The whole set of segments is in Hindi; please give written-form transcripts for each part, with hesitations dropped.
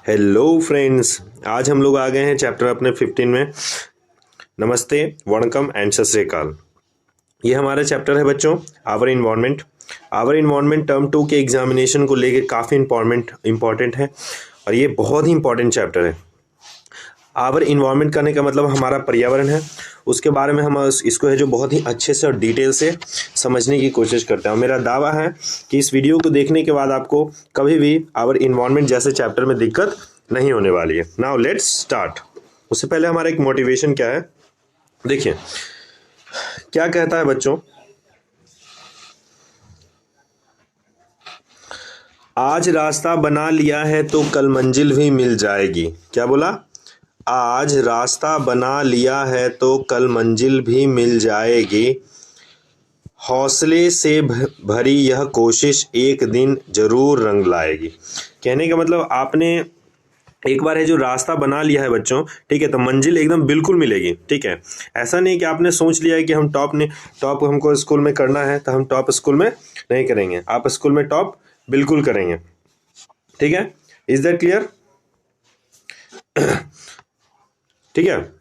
हेलो फ्रेंड्स, आज हम लोग आ गए हैं चैप्टर अपने 15 में। नमस्ते, वणकम एंड सत श्री अकाल। ये हमारा चैप्टर है बच्चों our environment. Our environment term 2 के एग्जामिनेशन को लेके काफ़ी इम्पॉर्टेंट है और ये बहुत ही इम्पॉर्टेंट चैप्टर है। आवर इन्वायरमेंट करने का मतलब हमारा पर्यावरण है, उसके बारे में हम इसको है जो बहुत ही अच्छे से और डिटेल से समझने की कोशिश करते हैं। और मेरा दावा है कि इस वीडियो को देखने के बाद आपको कभी भी आवर इन्वायरमेंट जैसे चैप्टर में दिक्कत नहीं होने वाली है। Now let's start. उससे पहले हमारा एक मोटिवेशन क्या है, देखिए क्या कहता है बच्चों। आज रास्ता बना लिया है तो कल मंजिल भी मिल जाएगी। क्या बोला? आज रास्ता बना लिया है तो कल मंजिल भी मिल जाएगी। हौसले से भरी यह कोशिश एक दिन जरूर रंग लाएगी। कहने का मतलब आपने एक बार है जो रास्ता बना लिया है बच्चों, ठीक है, तो मंजिल एकदम बिल्कुल मिलेगी। ठीक है, ऐसा नहीं कि आपने सोच लिया है कि हम टॉप हमको स्कूल में करना है तो हम टॉप स्कूल में नहीं करेंगे। आप स्कूल में टॉप बिल्कुल करेंगे। ठीक है, इज दैट क्लियर? ठीक है,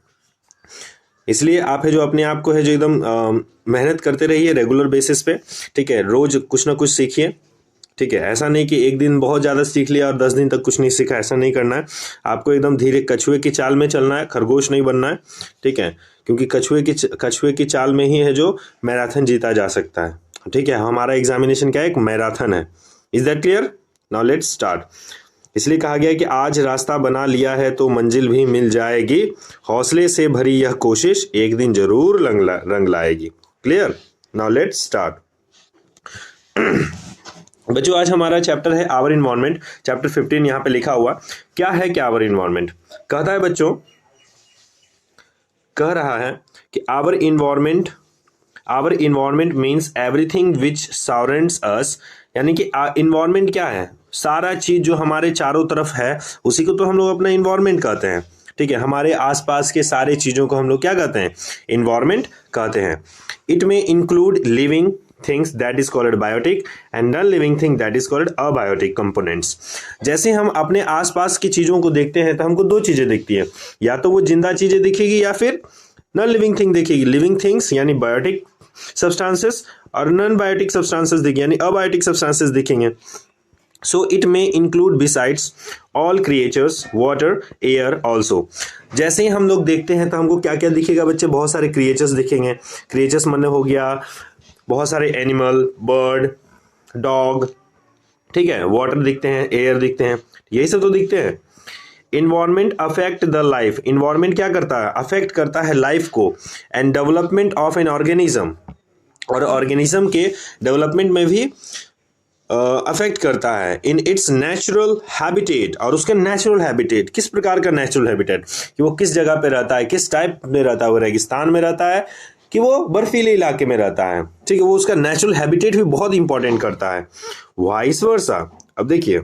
इसलिए आप है जो अपने आप को है जो एकदम मेहनत करते रहिए रेगुलर बेसिस पे। ठीक है, रोज कुछ ना कुछ सीखिए। ठीक है, ऐसा नहीं कि एक दिन बहुत ज़्यादा सीख लिया और 10 दिन तक कुछ नहीं सीखा, ऐसा नहीं करना है। आपको एकदम धीरे कछुए की चाल में चलना है, खरगोश नहीं बनना है। ठीक है, क्योंकि कछुए की चाल में ही है जो मैराथन जीता जा सकता है। ठीक है, हमारा एग्जामिनेशन क्या है? एक मैराथन है। Is that clear? Now let's start. इसलिए कहा गया कि आज रास्ता बना लिया है तो मंजिल भी मिल जाएगी। हौसले से भरी यह कोशिश एक दिन जरूर रंग लाएगी। क्लियर? Now let's start. बच्चों आज हमारा चैप्टर है आवर इन्वायरमेंट, चैप्टर 15 यहाँ पे लिखा हुआ। क्या है क्या आवर इन्वायरमेंट? कहता है बच्चों, कह रहा है कि our environment means everything which surrounds us. यानी कि इन्वायरमेंट क्या है? सारा चीज जो हमारे चारों तरफ है उसी को तो हम लोग अपना इन्वायरमेंट कहते हैं। ठीक है, हमारे आसपास के सारे चीजों को हम लोग क्या कहते हैं? इन्वायरमेंट कहते हैं। इट में include living things that is called biotic and non-living thing that is called abiotic components। जैसे हम अपने आसपास की चीजों को देखते हैं तो हमको दो चीजें दिखती है, या तो वो जिंदा चीजें दिखेगी या फिर नॉन लिविंग थिंग दिखेगी। लिविंग थिंग्स यानी बायोटिक सब्सटेंसेस और नॉन बायोटिक सब्सटेंसेस दिखेंगे यानी अबायोटिक सब्सटेंसेस दिखेंगे। सो इट में include besides all creatures water air also. जैसे ही हम लोग देखते हैं तो हमको क्या क्या दिखेगा बच्चे? बहुत सारे क्रिएचर्स दिखेंगे। क्रिएचर्स मन हो गया बहुत सारे एनिमल, बर्ड, डॉग। ठीक है, वाटर दिखते हैं, एयर दिखते हैं, यही सब तो दिखते हैं। Environment affect the life. Environment क्या करता है? अफेक्ट करता है लाइफ को and development of an organism. और ऑर्गेनिज्म के डेवलपमेंट में भी अफेक्ट करता है इन इट्स नेचुरल हैबिटेट। और उसका नेचुरल हैबिटेट किस प्रकार का नेचुरल हैबिटेट, कि वो किस जगह पे रहता है, किस टाइप में रहता है, वो रेगिस्तान में रहता है कि वो बर्फीले इलाके में रहता है। ठीक है, वो उसका नेचुरल हैबिटेट भी बहुत इंपॉर्टेंट करता है। Vice versa. अब देखिए,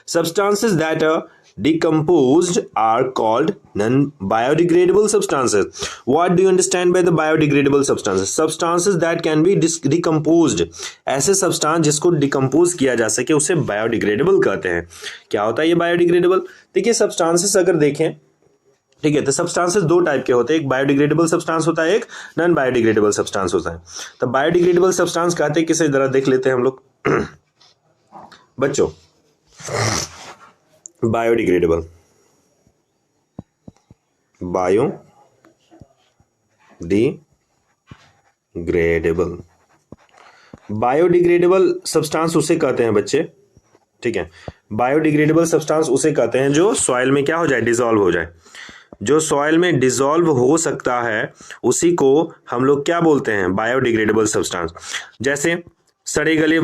substances that are decomposed are called non-biodegradable substances. What do you understand by the biodegradable substances? Substances that can be decomposed। ऐसे सब्सटेंस जिसको डिकम्पोज किया जा सके उसे बायोडिग्रेडेबल कहते हैं। क्या होता है ये बायोडिग्रेडेबल? देखिए, सब्सटेंसेस अगर देखें, ठीक है, तो सब्सटेंसेस दो टाइप के होते हैं। एक बायोडिग्रेडेबल सब्सटेंस होता है, एक नॉन बायोडिग्रेडेबल सब्सटेंस होता है। तो बायोडिग्रेडेबल सब्सटेंस कहते हैं किसे? जरा देख लेते हैं हम लोग बच्चों। बायोडिग्रेडेबल, बायोडिग्रेडेबल सब्सटेंस उसे कहते हैं बच्चे। ठीक है, बायोडिग्रेडेबल सब्सटेंस उसे कहते हैं जो सॉइल में क्या हो जाए? डिसॉल्व हो जाए। जो सॉइल में डिसॉल्व हो सकता है उसी को हम लोग क्या बोलते हैं? Biodegradable substance. जैसे सड़े गले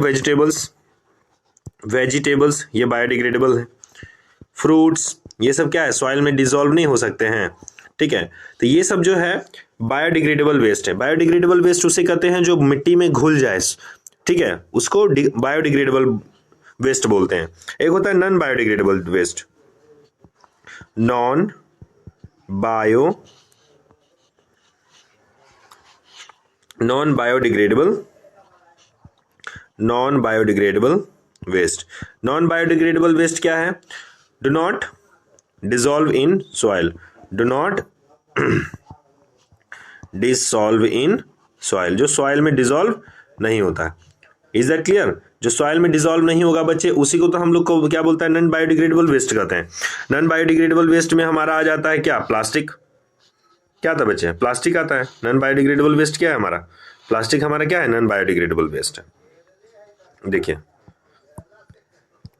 वेजिटेबल्स ये बायोडिग्रेडेबल है। फ्रूट्स ये सब क्या है? सॉइल में डिसॉल्व नहीं हो सकते हैं। ठीक है, तो ये सब जो है बायोडिग्रेडेबल वेस्ट है। बायोडिग्रेडेबल वेस्ट उसे कहते हैं जो मिट्टी में घुल जाए। ठीक है, उसको बायोडिग्रेडेबल वेस्ट बोलते हैं। एक होता है non biodegradable waste. Non biodegradable waste. Non biodegradable waste क्या है? Do not dissolve in soil, do not dissolve in soil, जो सॉइल में डिसॉल्व नहीं होता है। Is that clear? जो सॉइल में डिसॉल्व नहीं होगा बच्चे, उसी को तो हम लोग को क्या बोलता है, नॉन बायोडिग्रेडेबल वेस्ट कहते हैं। नॉन बायोडिग्रेडेबल वेस्ट में हमारा आ जाता है क्या, प्लास्टिक। क्या था बच्चे, प्लास्टिक आता है। नॉन बायोडिग्रेडेबल वेस्ट क्या है हमारा, प्लास्टिक हमारा क्या है, नॉन बायोडिग्रेडेबल वेस्ट है। देखिए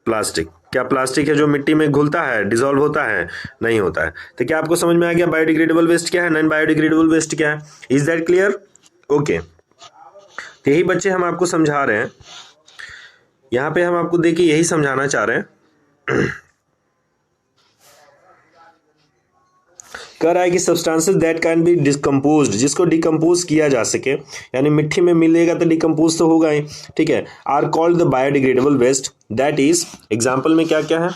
प्लास्टिक, क्या प्लास्टिक है जो मिट्टी में घुलता है, डिसॉल्व होता है, नहीं होता है। तो क्या आपको समझ में आ गया बायोडिग्रेडेबल वेस्ट क्या है, नॉन बायोडिग्रेडेबल वेस्ट क्या है? Is that clear? ओके, तो यही बच्चे हम आपको समझा रहे हैं, यहां पे हम आपको देखिए यही समझाना चाह रहे हैं। कह रहा है कि substances that can be decomposed, जिसको डिकम्पोज किया जा सके, यानी मिट्टी में मिलेगा तो डिकम्पोज तो होगा ही, ठीक है, are called the biodegradable waste. That is, example में क्या क्या है,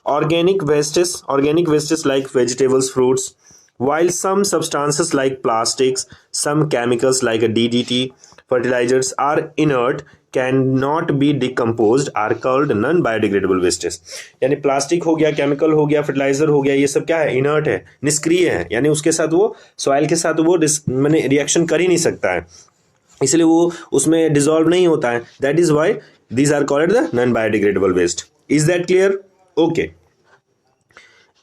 organic wastes like vegetables, fruits, while some substances like plastics, some chemicals like a DDT, fertilizers are inert, cannot be decomposed, are called non biodegradable wastes। यानी प्लास्टिक हो गया, केमिकल हो गया, फर्टिलाइजर हो गया, ये सब क्या है, इनर्ट है, निष्क्रिय है, यानी उसके साथ वो सॉइल के साथ वो मैंने रिएक्शन कर ही नहीं सकता है, इसलिए वो उसमें डिसॉल्व नहीं होता है। That is why these are called the non biodegradable waste. Is that clear? Okay,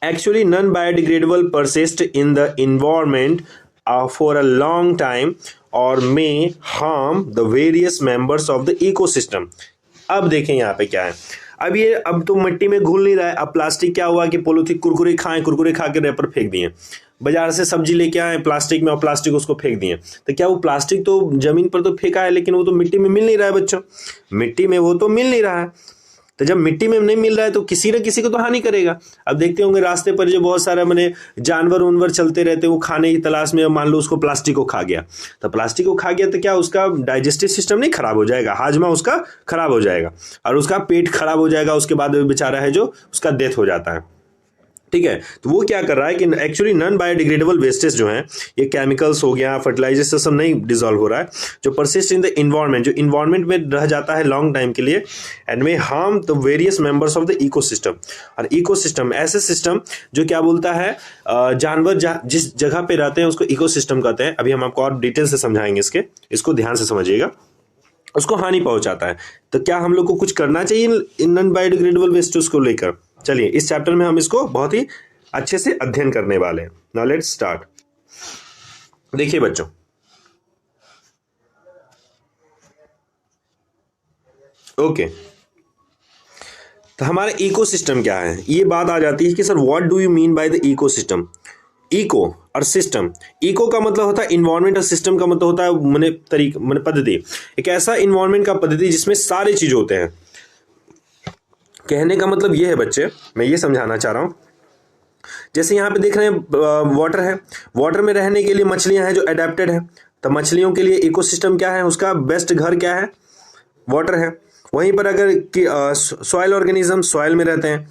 actually non-biodegradable persist in the environment for a long time or may harm the various members of the ecosystem। अब देखें यहाँ पे क्या है, अब तो मिट्टी में घुल नहीं रहा है। अब प्लास्टिक क्या हुआ कि पॉलीथीन, कुरकुरे खा के रैपर फेंक दिए, बाजार से सब्जी लेके आए प्लास्टिक में और प्लास्टिक उसको फेंक दिए। तो क्या वो प्लास्टिक तो जमीन पर तो फेंका है, लेकिन वो तो मिट्टी में मिल नहीं रहा है बच्चों, मिट्टी में वो तो मिल नहीं रहा है। तो जब मिट्टी में नहीं मिल रहा है तो किसी न किसी को तो हानि करेगा। अब देखते होंगे रास्ते पर जो बहुत सारा मैंने जानवर उनवर चलते रहते, वो खाने की तलाश में, मान लो उसको प्लास्टिक को खा गया, तो प्लास्टिक को खा गया तो क्या उसका डाइजेस्टिव सिस्टम नहीं खराब हो जाएगा, हाजमा उसका खराब हो जाएगा और उसका पेट खराब हो जाएगा, उसके बाद बेचारा है जो उसका डेथ हो जाता है, ठीक है। तो वो क्या कर रहा है कि एक्चुअली नॉन बायोडिग्रेडेबल वेस्टेज जो हैं, ये केमिकल्स हो गया, फर्टिलाइजर्स से सब नहीं डिसॉल्व हो रहा है, जो परसिस्ट इन द इन्वायरमेंट, जो इन्वायरमेंट में रह जाता है लॉन्ग टाइम के लिए, and may harm the various members of the ecosystem. और इकोसिस्टम ऐसे सिस्टम जो क्या बोलता है, जानवर जिस जगह पे रहते हैं उसको इकोसिस्टम कहते हैं। अभी हम आपको और डिटेल से समझाएंगे इसको ध्यान से समझिएगा, उसको हानि पहुंचाता है। तो क्या हम लोग को कुछ करना चाहिए नॉन बायोडिग्रेडेबल वेस्टेज को लेकर? चलिए इस चैप्टर में हम इसको बहुत ही अच्छे से अध्ययन करने वाले हैं। Now let's start. देखिए बच्चों, ओके, तो हमारा इकोसिस्टम क्या है, ये बात आ जाती है कि sir what do you mean by the ecosystem. Eco और सिस्टम, इको का मतलब होता है इन्वायरमेंट और सिस्टम का मतलब होता है पद्धति, एक ऐसा इन्वायरमेंट का पद्धति जिसमें सारे चीज होते हैं। कहने का मतलब ये है बच्चे, मैं ये समझाना चाह रहा हूं, जैसे यहाँ पे देख रहे हैं वाटर है, वाटर में रहने के लिए मछलियां हैं जो अडेप्टेड है, तो मछलियों के लिए इकोसिस्टम क्या है, उसका बेस्ट घर क्या है, वाटर है। वहीं पर अगर सॉइल ऑर्गेनिज्म सॉइल में रहते हैं,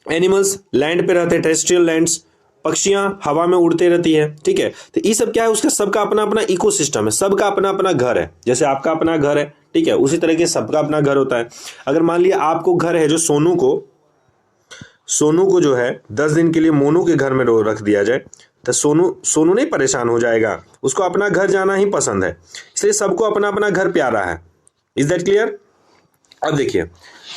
एनिमल्स लैंड पे रहते हैं, टेरेस्ट्रियल लैंड्स, पक्षियां हवा में उड़ते रहती है, ठीक है। तो ये सब क्या है, उसका सबका अपना अपना इकोसिस्टम है, सबका अपना अपना घर है। जैसे आपका अपना घर है, ठीक है, उसी तरह के सबका अपना घर होता है। अगर मान लिया आपको घर है, जो सोनू को जो है 10 दिन के लिए मोनू के घर में रख दिया जाए, तो सोनू नहीं परेशान हो जाएगा, उसको अपना घर जाना ही पसंद है, इसलिए सबको अपना अपना घर प्यारा है। Is that clear? अब देखिए,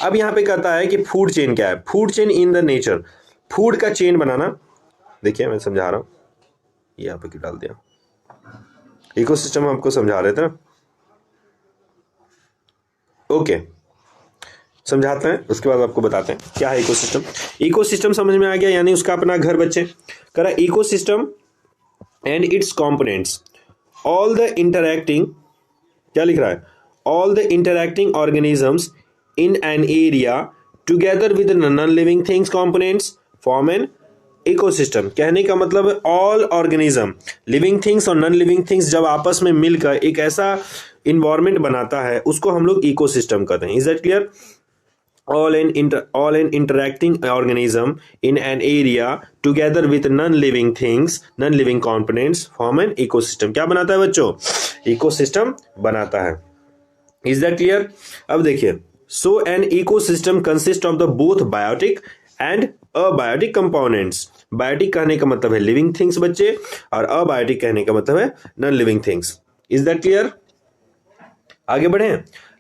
अब यहाँ पे कहता है कि फूड चेन क्या है, food chain in the nature, food का चेन बनाना। देखिए मैं समझा रहा हूं, ये यहाँ पे क्यों डाल दिया, इकोसिस्टम आपको समझा रहे थे ना, ओके समझाते हैं, उसके बाद आपको बताते हैं क्या है इकोसिस्टम। इकोसिस्टम समझ में आ गया, यानी उसका अपना घर बच्चे। करा ecosystem and it's components, all the interacting, क्या लिख रहा है, all the interacting organisms in an area together with non-living things components form an ecosystem। कहने का मतलब ऑल ऑर्गेनिज्म, लिविंग थिंग्स और नॉन लिविंग थिंग्स जब आपस में मिलकर एक ऐसा इन्वायरमेंट बनाता है, उसको हम लोग इकोसिस्टम कहते हैं। Is that clear? all an interacting organism in an area together with non-living things, non-living components form an ecosystem। क्या बनाता है बच्चों? इकोसिस्टम बनाता है। Is that clear? अब देखिए so an ecosystem consist of the both biotic and abiotic components. Biotic कहने का मतलब है लिविंग थिंग्स बच्चे, और अबायोटिक कहने का मतलब है non living things. Is that clear? आगे बढ़े।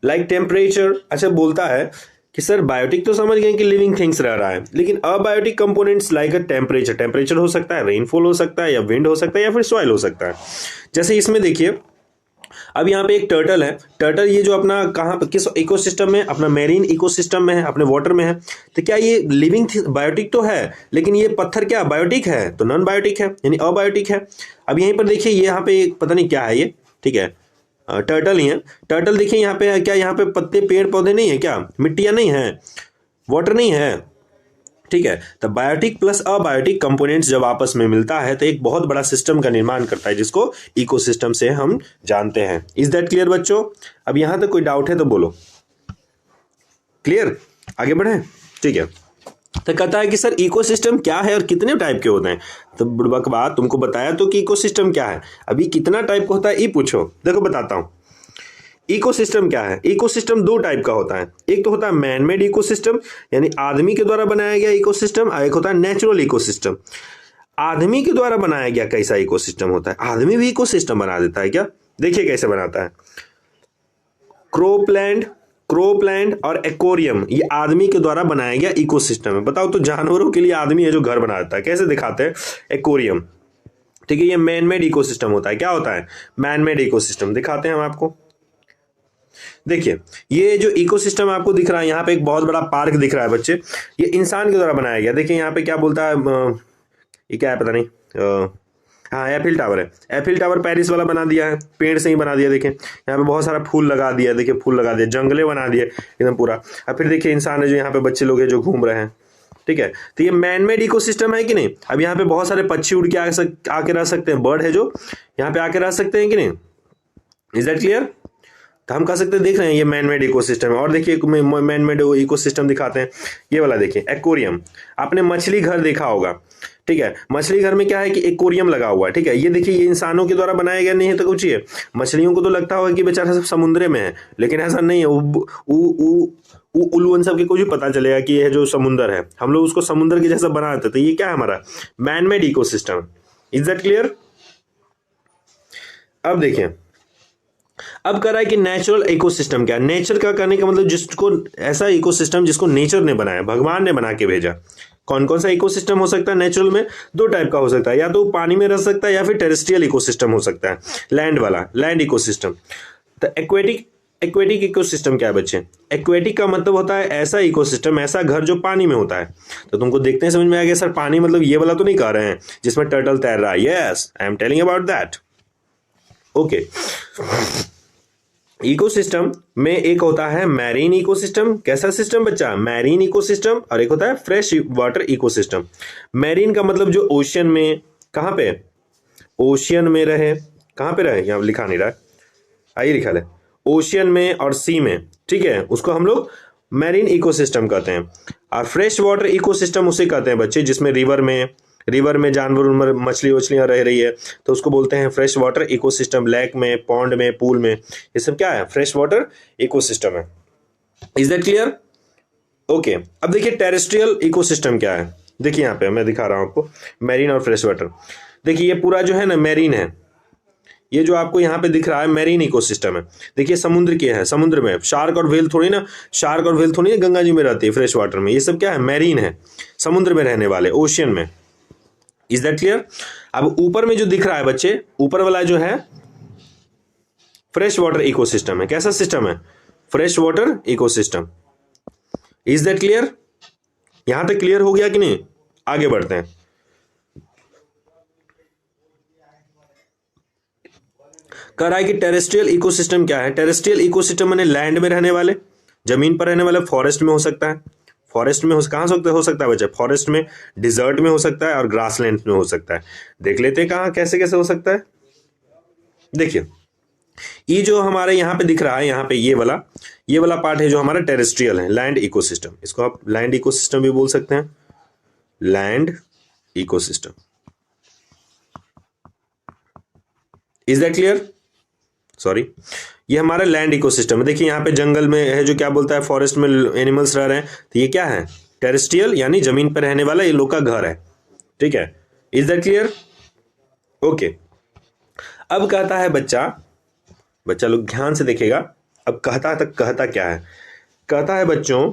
लाइक टेम्परेचर, अच्छा बोलता है कि सर बायोटिक तो समझ गए कि लिविंग थिंग्स रह रहा है, लेकिन अबायोटिक कंपोनेंट्स लाइक अ टेम्परेचर, टेम्परेचर हो सकता है, रेनफॉल हो सकता है, या विंड हो सकता है, या फिर सॉइल हो सकता है। जैसे इसमें देखिए, अब यहाँ पे एक टर्टल है, टर्टल ये जो अपना कहाँ पे किस इकोसिस्टम में, अपना मेरीन इकोसिस्टम में है, अपने वाटर में है, तो क्या ये लिविंग बायोटिक तो है, लेकिन ये पत्थर क्या बायोटिक है? तो नॉन बायोटिक है, यानी अबायोटिक है। अब यहीं पर देखिए, ये यहाँ पे पता नहीं क्या है ये, ठीक है, टर्टल ही है। टर्टल देखिए यहाँ पे है क्या, यहाँ पे पत्ते पेड़ पौधे नहीं है क्या, मिट्टियाँ नहीं है, वाटर नहीं है, ठीक है। तो बायोटिक प्लस अबायोटिक कंपोनेंट्स जब आपस में मिलता है तो एक बहुत बड़ा सिस्टम का निर्माण करता है, जिसको इकोसिस्टम से हम जानते हैं। इज दैट क्लियर बच्चों? अब यहां तक कोई डाउट है तो बोलो। क्लियर? आगे बढ़े, ठीक है। तो कहता है कि सर इकोसिस्टम क्या है और कितने टाइप के होते हैं। तो बुड़बक बात, तुमको बताया तो कि इकोसिस्टम क्या है, अभी कितना टाइप का होता है ये पूछो। देखो बताता हूं, इकोसिस्टम क्या है। इकोसिस्टम दो टाइप का होता है, एक तो होता है मैन मेड इकोसिस्टम, यानी आदमी के द्वारा बनाया गया इकोसिस्टम, और एक होता है नेचुरल इकोसिस्टम। आदमी के द्वारा बनाया गया कैसा इकोसिस्टम होता है, आदमी भी इकोसिस्टम बना देता है क्या? देखिए कैसे बनाता है। क्रोपलैंड, क्रोपलैंड और एक्वेरियम, ये आदमी के द्वारा बनाया गया इकोसिस्टम है। बताओ, तो जानवरों के लिए आदमी है जो घर बना देता है, कैसे दिखाते हैं? एक्वेरियम, ठीक है। ये मैन मेड इकोसिस्टम होता है। क्या होता है? Man made ecosystem. दिखाते हैं हम आपको। देखिए, ये जो इकोसिस्टम आपको दिख रहा है, यहाँ पे एक बहुत बड़ा पार्क दिख रहा है बच्चे, ये इंसान के द्वारा बनाया गया। देखिए यहाँ पे क्या बोलता है, ये क्या है पता नहीं, हाँ एफिल टावर है। एफिल टावर पेरिस वाला बना दिया है, पेड़ से ही बना दिया। देखिए यहाँ पे बहुत सारा फूल लगा दिया, देखिए फूल लगा दिया, जंगले बना दिए एकदम पूरा। अब फिर देखिए इंसान है जो यहाँ पे बच्चे लोग हैं जो घूम रहे हैं, ठीक है। तो ये मैन मेड इकोसिस्टम है कि नहीं? अब यहाँ पे बहुत सारे पक्षी उड़ के आके रह सकते हैं, बर्ड है जो यहाँ पे आके रह सकते हैं कि नहीं? Is that clear? तो हम कह सकते हैं, देख रहे हैं ये मैन मेड इकोसिस्टम है। और देखिए मैन मेड इकोसिस्टम दिखाते हैं, ये वाला देखिए एक्वेरियम। आपने मछली घर देखा होगा, ठीक है। मछली घर में क्या है कि एक्वेरियम लगा हुआ है, ठीक है। ये देखिए, ये इंसानों के द्वारा बनाया गया नहीं है तो कुछ है। मछलियों को तो लगता होगा कि बेचारा सब समुद्र में है, लेकिन ऐसा नहीं है। उल्लू सब के कुछ भी पता चलेगा कि यह जो समुद्र है, हम लोग उसको समुद्र के जैसा बना देते। तो ये क्या है? हमारा man made ecosystem. Is that clear? अब देखिए, अब कह रहा है कि नेचुरल इकोसिस्टम क्या है। नेचर का करने का मतलब जिसको, ऐसा इकोसिस्टम जिसको नेचर ने बनाया, भगवान ने बना के भेजा। कौन कौन सा इकोसिस्टम हो सकता है नेचुरल में? दो टाइप का हो सकता है, या तो पानी में रह सकता है या फिर टेरेस्ट्रियल इकोसिस्टम हो सकता है, लैंड वाला, लैंड इकोसिस्टम। तो एक्वेटिक, एक्वेटिक इकोसिस्टम क्या है बच्चे? एक्वेटिक का मतलब होता है ऐसा इकोसिस्टम, ऐसा घर जो पानी में होता है। तो तुमको देखते हैं समझ में आ गया, सर पानी मतलब ये वाला तो नहीं कह रहे हैं जिसमें टर्टल तैर रहा है। Yes, I am telling about that. Okay, ecosystem में एक होता है मैरीन इकोसिस्टम। कैसा सिस्टम बच्चा? Marine ecosystem. और एक होता है फ्रेश वाटर इकोसिस्टम। मैरीन का मतलब जो ओशियन में, कहां पे? ओशियन में रहे। कहां पे रहे? यहां लिखा नहीं रहा है, आइए लिखा है ओशियन में और सी में, ठीक है। उसको हम लोग मैरीन इकोसिस्टम कहते हैं। और फ्रेश वाटर इकोसिस्टम उसे कहते हैं बच्चे जिसमें रिवर में जानवर मछली वछलियां रह रही है, तो उसको बोलते हैं फ्रेश वाटर इकोसिस्टम। लेक में, पॉन्ड में, पूल में, ये सब क्या है? फ्रेश वाटर इकोसिस्टम है। Is that clear? ओके, अब देखिए टेरेस्ट्रियल इकोसिस्टम क्या है। देखिए यहाँ पे मैं दिखा रहा हूं आपको, मैरीन और फ्रेश वाटर। देखिए ये पूरा जो है ना मैरीन है, ये जो आपको यहाँ पे दिख रहा है मैरीन इकोसिस्टम है। देखिए समुद्र के है, समुद्र में शार्क और व्हेल थोड़ी ना, शार्क और व्हेल थोड़ी ना गंगा जी में रहती है फ्रेश वाटर में। ये सब क्या है? मैरीन है, समुद्र में रहने वाले, ओशियन में। Is that clear? अब ऊपर में जो दिख रहा है बच्चे, ऊपर वाला जो है फ्रेश वाटर इकोसिस्टम है। कैसा सिस्टम है? Fresh water ecosystem. Is that clear? यहां तक क्लियर हो गया कि नहीं? आगे बढ़ते हैं। कह रहा है कि टेरेस्ट्रियल इकोसिस्टम क्या है। टेरेस्ट्रियल इकोसिस्टम माने लैंड में रहने वाले, जमीन पर रहने वाले, फॉरेस्ट में हो सकता है। फॉरेस्ट में कहाँ हो सकता है बच्चे? फॉरेस्ट में, डिजर्ट में हो सकता है, और ग्रासलैंड में हो सकता है। देख लेते हैं कहाँ कैसे कैसे हो सकता है। देखिए, ये जो हमारे यहाँ पे दिख रहा है, यहाँ पे ये वाला पार्ट है जो हमारा टेरेस्ट्रियल है, लैंड इकोसिस्टम। इसको आप लैंड इकोसिस्टम भी बोल सकते हैं, land ecosystem. Is that clear? Sorry, ये हमारा लैंड इकोसिस्टम है। देखिए यहाँ पे जंगल में है जो क्या बोलता है, फॉरेस्ट में एनिमल्स रह रहे हैं, तो ये क्या है, टेरेस्ट्रियल यानी जमीन पर रहने वाला ये लोग का घर है। ठीक है, इज दैट क्लियर? ओके। अब कहता है बच्चा लोग ध्यान से देखेगा। अब कहता क्या है, कहता है बच्चों,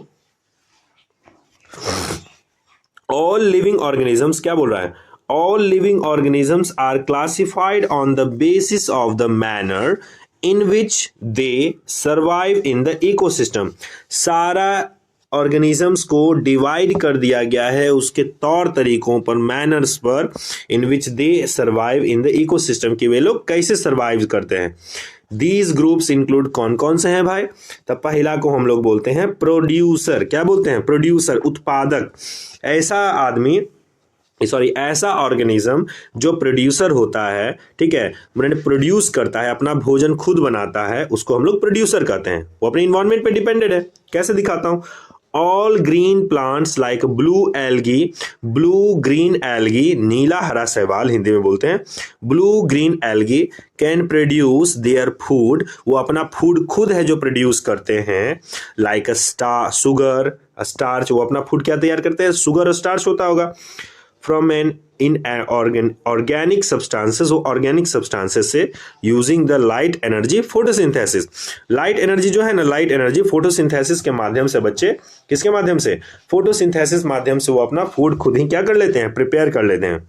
ऑल लिविंग ऑर्गेनिजम्स, क्या बोल रहा है, all living organisms are classified on the basis of the manner in which they survive in the ecosystem. सारा ऑर्गेनिजम्स को डिवाइड कर दिया गया है उसके तौर तरीकों पर, मैनर्स पर, in which they survive in the ecosystem, कि वे लोग कैसे सर्वाइव करते हैं। दीज ग्रुप्स इंक्लूड, कौन कौन से हैं भाई, तब पहला को हम लोग बोलते हैं प्रोड्यूसर। क्या बोलते हैं, प्रोड्यूसर, उत्पादक। ऐसा आदमी, सॉरी, ऐसा ऑर्गेनिज्म जो प्रोड्यूसर होता है, ठीक है, मैंने प्रोड्यूस करता है, अपना भोजन खुद बनाता है, उसको हम लोग प्रोड्यूसर कहते हैं। वो अपने इन्वायरमेंट पे डिपेंडेड है। कैसे दिखाता हूं, all green plants like blue green algae, नीला हरा शैवाल हिंदी में बोलते हैं, blue green algae can produce their food, वो अपना फूड खुद है जो प्रोड्यूस करते हैं, लाइक शुगर, स्टार्च, वो अपना फूड क्या तैयार करते हैं, शुगर और स्टार्च होता होगा, from an inorganic substances, वो ऑर्गेनिक सब्सटेंसेस से, using the light energy photosynthesis. Light energy जो है ना, लाइट एनर्जी फोटोसिंथेसिस के माध्यम से, बच्चे किसके माध्यम से, फोटोसिंथेसिस माध्यम से वो अपना फूड खुद ही क्या कर लेते हैं, प्रिपेयर कर लेते हैं।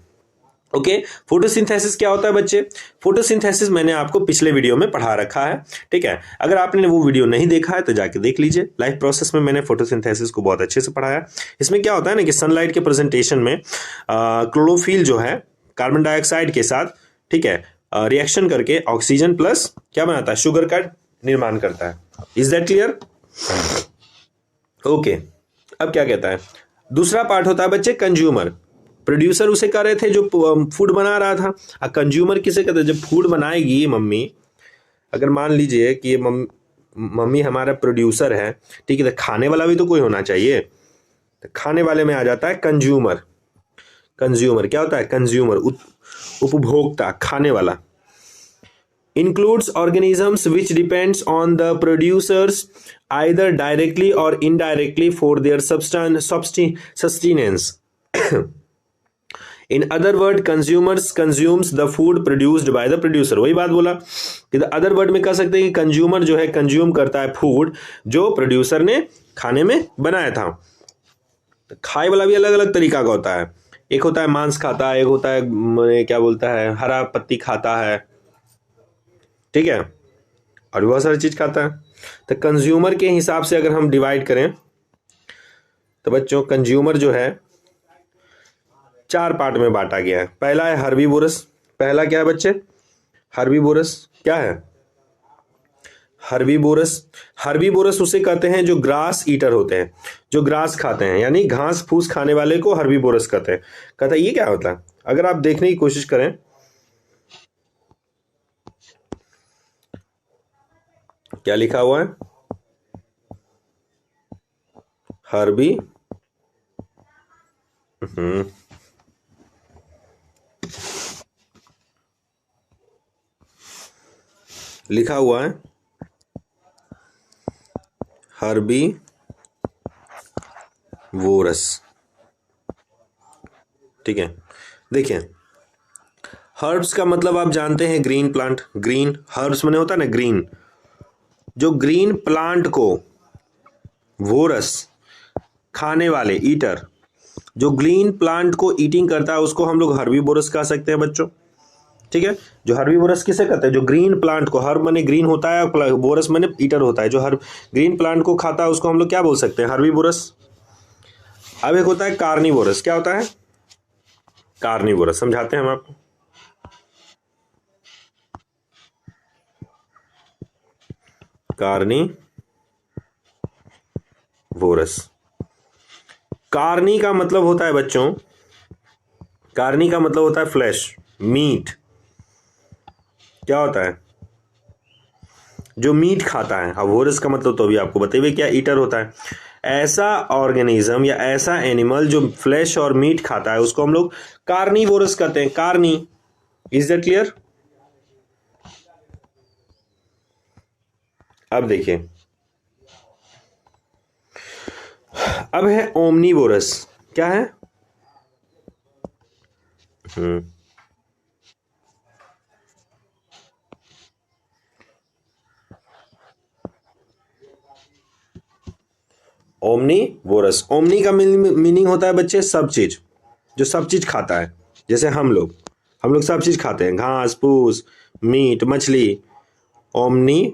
ओके, फोटोसिंथेसिस क्या होता है बच्चे, फोटोसिंथेसिस मैंने आपको पिछले वीडियो में पढ़ा रखा है। ठीक है, अगर आपने वो वीडियो नहीं देखा है तो जाके देख लीजिए। लाइफ प्रोसेस में मैंने फोटोसिंथेसिस को बहुत अच्छे से पढ़ाया। इसमें क्या होता है ना कि सनलाइट के प्रेजेंटेशन में क्लोरोफिल जो है कार्बन डाइऑक्साइड के साथ, ठीक है, रिएक्शन करके ऑक्सीजन प्लस क्या बनाता है, शुगर का निर्माण करता है। Is that clear? ओके, अब क्या कहता है, दूसरा पार्ट होता है बच्चे कंज्यूमर। प्रोड्यूसर उसे कह रहे थे जो फूड बना रहा था, और कंज्यूमर किसे कहते हैं, जब फूड बनाएगी मम्मी, अगर मान लीजिए कि ये मम्मी हमारा प्रोड्यूसर है, ठीक है, तो खाने वाला भी तो कोई होना चाहिए, तो खाने वाले में आ जाता है कंज्यूमर। कंज्यूमर क्या होता है, कंज्यूमर, उपभोक्ता, खाने वाला। includes organisms which depends on the producers either directly or indirectly for their sustenance. In other words, consumers consumes the food produced by the producer। वही बात बोला कि अदर वर्ड में कह सकते हैं कि कंज्यूमर जो है कंज्यूम करता है फूड जो प्रोड्यूसर ने खाने में बनाया था। तो खाए वाला भी अलग अलग तरीका का होता है, एक होता है मांस खाता है, एक होता है क्या बोलता है हरा पत्ती खाता है, ठीक है, और बहुत सारी चीज खाता है। तो कंज्यूमर के हिसाब से अगर हम डिवाइड करें तो बच्चों कंज्यूमर जो है 4 पार्ट में बांटा गया है। पहला है हर्बीवोरस। पहला क्या है बच्चे, हर्बीवोरस। क्या है हर्बीवोरस? हर्बीवोरस उसे कहते हैं जो ग्रास ईटर होते हैं, जो ग्रास खाते हैं, यानी घास फूस खाने वाले को हर्बीवोरस कहते हैं। कहता है ये क्या होता है, अगर आप देखने की कोशिश करें, क्या लिखा हुआ है, हर्बी लिखा हुआ है हर्बी वोरस। ठीक है, देखिए हर्ब्स का मतलब आप जानते हैं ग्रीन प्लांट। ग्रीन हर्ब्स मैंने होता है ना ग्रीन, जो ग्रीन प्लांट को वोरस खाने वाले ईटर, जो ग्रीन प्लांट को ईटिंग करता है उसको हम लोग हर्बीवोरस कह सकते हैं बच्चों। ठीक है, जो हर्बीवोरस किसे कहते हैं, जो ग्रीन प्लांट को, हर्ब माने ग्रीन होता है, वोरस माने ईटर होता है, जो हर ग्रीन प्लांट को खाता है उसको हम लोग क्या बोल सकते हैं, हर्बीवोरस। अब एक होता है कार्निवोरस। क्या होता है कार्निवोरस, समझाते हैं हम आपको। कार्निवोरस, कार्नी का मतलब होता है बच्चों, कार्नी का मतलब होता है फ्लैश, मीट। क्या होता है, जो मीट खाता है। अब वोरस का मतलब तो अभी आपको बताइए क्या, ईटर होता है। ऐसा ऑर्गेनिज्म या ऐसा एनिमल जो फ्लैश और मीट खाता है उसको हम लोग कार्निवोरस कहते हैं, कार्नी। Is that clear? अब देखिए, अब है ओमनीवोरस। क्या है? ओमनीवोरस। ओमनी का मीनिंग होता है बच्चे सब चीज, जो सब चीज खाता है। जैसे हम लोग सब चीज खाते हैं, घास फूस, मीट, मछली। ओमनी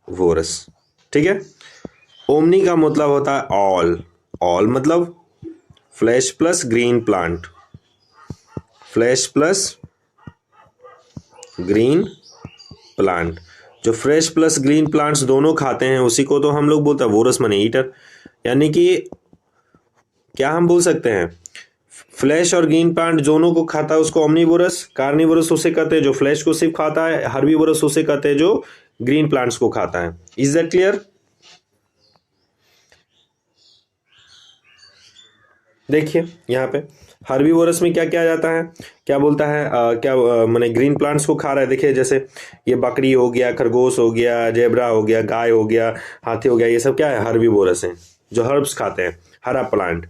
वोरस, ठीक है। ओमनी का मतलब होता है ऑल। ऑल मतलब flash plus green plant, flash plus green plant. जो फ्रेश प्लस ग्रीन प्लांट्स दोनों खाते हैं उसी को तो हम लोग बोलते हैं वोरस मनी ईटर। यानी कि क्या हम बोल सकते हैं, फ्लैश और ग्रीन प्लांट दोनों को खाता है उसको ओमनीवोरस। कार्निवोरस उसे कहते हैं जो फ्लैश को सिर्फ खाता है। हर्बीवोरस उसे कहते हैं जो ग्रीन प्लांट्स को खाता है। Is that clear? देखिए यहाँ पे हर्बीवोरस में क्या क्या जाता है, क्या बोलता है, क्या माने ग्रीन प्लांट्स को खा रहा है। देखिए जैसे ये बकरी हो गया, खरगोश हो गया, जेब्रा हो गया, गाय हो गया, हाथी हो गया, ये सब क्या है, हर्बीवोरस है जो हर्ब्स खाते हैं, हरा प्लांट।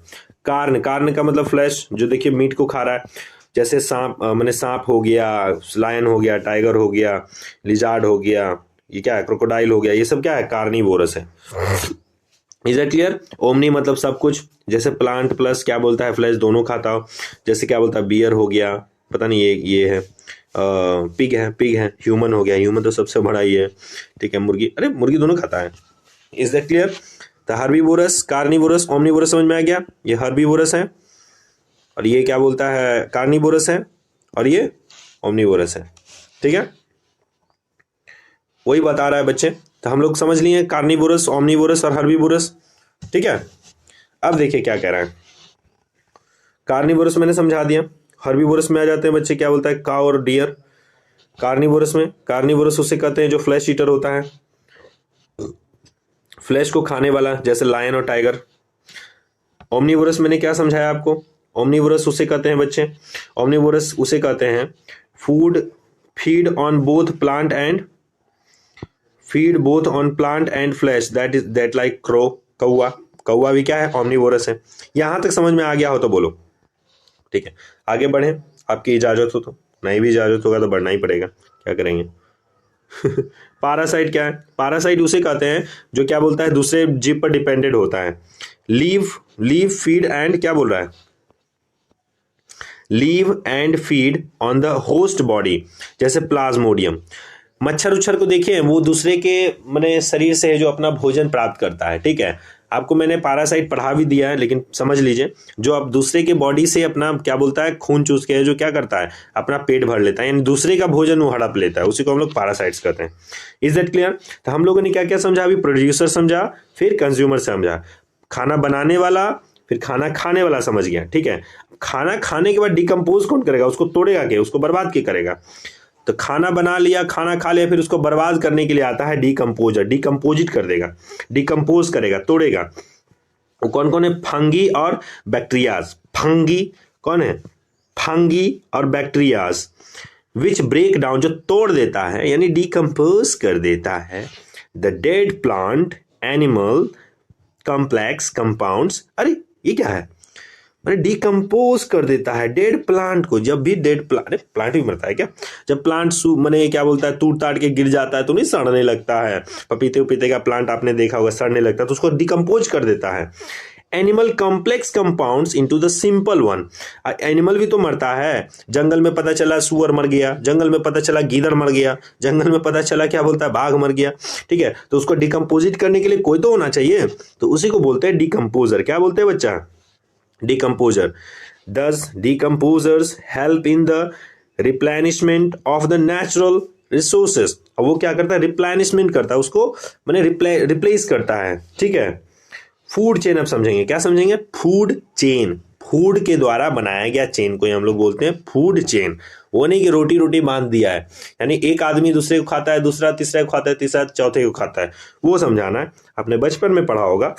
कार्न, कार्न का मतलब फ्लैश, जो देखिए मीट को खा रहा है। जैसे सांप, माने सांप हो गया, लायन हो गया, टाइगर हो गया, लिजार्ड हो गया, ये क्या है, क्रोकोडाइल हो गया, ये सब क्या है, कार्निवोरस है। Is it clear? ओमनी मतलब सब कुछ, जैसे प्लांट प्लस क्या बोलता है, फ्लैश दोनों खाता हो। जैसे क्या बोलता है, बियर हो गया, पता नहीं ये है, पिग है, पिग है, ह्यूमन हो गया, ह्यूमन तो सबसे बड़ा ही है, ठीक है। मुर्गी, अरे मुर्गी दोनों खाता है। Is that clear? तो हर्बीवोरस, कार्निवोरस, ओमनीवोरस समझ में आ गया। ये हर्बीवोरस है और ये क्या बोलता है, कार्निवोरस है, और ये ओमनीवोरस है, ठीक है। वही बता रहा है बच्चे। तो हम लोग समझ लिए कार्निवोरस, ओमनीवोरस और हर्बीवोरस, ठीक है। अब देखिए क्या कह रहा है। कार्निवोरस मैंने समझा दिया। हर्बीवोरस में आ जाते हैं बच्चे, क्या बोलता है, काउ और डियर। कार्निवोरस में, कार्निवोरस उसे कहते हैं जो फ्लैश ईटर होता है, फ्लैश को खाने वाला, जैसे लायन और टाइगर। ओमनीवोरस मैंने क्या समझाया आपको, ओमनीवोरस उसे कहते हैं बच्चे, ओमनीवोरस उसे कहते हैं food, feed on both plant and, feed both on plant and flash, that is that like crow, कौआ। कौआ भी क्या है, ओमनीवोरस है। यहां तक समझ में आ गया हो तो बोलो, ठीक है। आगे बढ़े, आपकी इजाजत हो तो। नहीं भी इजाजत होगा तो बढ़ना ही पड़ेगा, क्या करेंगे। पारासाइट क्या है? पारासाइट उसे कहते हैं जो क्या बोलता है, दूसरे जीव पर डिपेंडेंट होता है। लीव, लीव फीड एंड, क्या बोल रहा है, leave and feed on the host body, जैसे प्लाज्मोडियम। मच्छर उच्छर को देखिए, वो दूसरे के माने शरीर से है जो अपना भोजन प्राप्त करता है, ठीक है। आपको मैंने पारासाइट पढ़ा भी दिया है, लेकिन समझ लीजिए, जो अब दूसरे के बॉडी से अपना क्या बोलता है, खून चूस के है जो क्या करता है, अपना पेट भर लेता है, यानी दूसरे का भोजन वो हड़प लेता है, उसी को हम लोग पारासाइट्स कहते हैं। Is that clear? तो हम लोगों ने क्या क्या समझा अभी, प्रोड्यूसर समझा, फिर कंज्यूमर समझा, खाना बनाने वाला, फिर खाना खाने वाला समझ गया, ठीक है। खाना खाने के बाद डिकम्पोज कौन करेगा, उसको तोड़ेगा क्या, उसको बर्बाद क्या करेगा। तो खाना बना लिया, खाना खा लिया, फिर उसको बर्बाद करने के लिए आता है डिकम्पोजर, डिकम्पोजिट कर देगा, डिकम्पोज करेगा, तोड़ेगा। वो कौन कौन है, फंगी और बैक्टीरियाज। फंगी कौन है, फंगी और बैक्टीरियाज, विच ब्रेक डाउन, जो तोड़ देता है यानी डिकम्पोज कर देता है, the dead plant animal complex compounds. अरे ये क्या है, मैंने डिकम्पोज कर देता है डेड प्लांट को। जब भी डेड प्लांट, प्लांट भी मरता है क्या, जब प्लांट मैंने क्या बोलता है, टूट ताट के गिर जाता है तो नहीं सड़ने लगता है, पपीते उपीते का प्लांट आपने देखा होगा, सड़ने लगता है, तो उसको डिकम्पोज कर देता है। Animal complex compounds into the simple one. Animal भी तो मरता है, जंगल में पता चला सुअर मर गया, जंगल में पता चला गीदड़ मर गया, जंगल में पता चला क्या बोलता है, बाघ मर गया, ठीक है। तो उसको डिकम्पोजिट करने के लिए कोई तो होना चाहिए, तो उसी को बोलते हैं डिकम्पोजर। क्या बोलते हैं बच्चा, decomposer. Thus decomposers help in the replenishment of the natural resources. अब वो क्या करता है, रिप्लेनिशमेंट करता है, उसको मैंने रिप्लेस करता है, ठीक है। फूड चेन अब समझेंगे, क्या समझेंगे, फूड चेन, फूड के द्वारा बनाया गया चेन को ही हम लोग बोलते हैं फूड चेन। वो नहीं कि रोटी रोटी बांध दिया है, यानी एक आदमी दूसरे को खाता है, दूसरा तीसरे को खाता है, तीसरा चौथे को खाता है, वो समझाना है। आपने बचपन में पढ़ा होगा।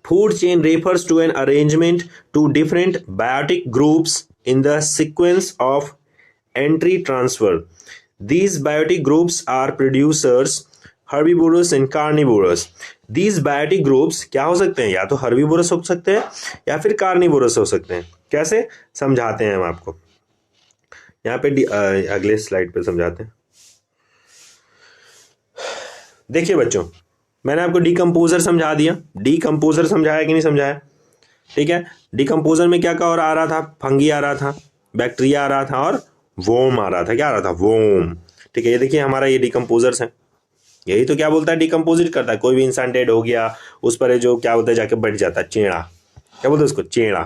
Food chain refers to an arrangement to different biotic groups in the sequence of entry transfer. These biotic groups are producers, herbivorous and carnivorous. These biotic groups क्या हो सकते हैं, या तो herbivorous हो सकते हैं या फिर carnivorous हो सकते हैं. कैसे समझाते हैं हम आपको, यहाँ पे अगले स्लाइड पे समझाते हैं. देखिए बच्चों, मैंने आपको डिकम्पोजर समझा दिया. डिकम्पोजर समझाया कि नहीं समझाया? ठीक है. डिकम्पोजर में क्या क्या और आ रहा था? फंगी आ रहा था, बैक्टीरिया आ रहा था और वोम आ रहा था. क्या आ रहा था? वोम. ठीक है. ये देखिए हमारा ये डिकम्पोजर्स है. यही तो क्या बोलता है, डिकम्पोजिट करता है. कोई भी इंसान डेड हो गया, उस पर जो क्या बोलता है जाके बैठ जाता है चेड़ा. क्या बोलते हैं उसको? चेड़ा.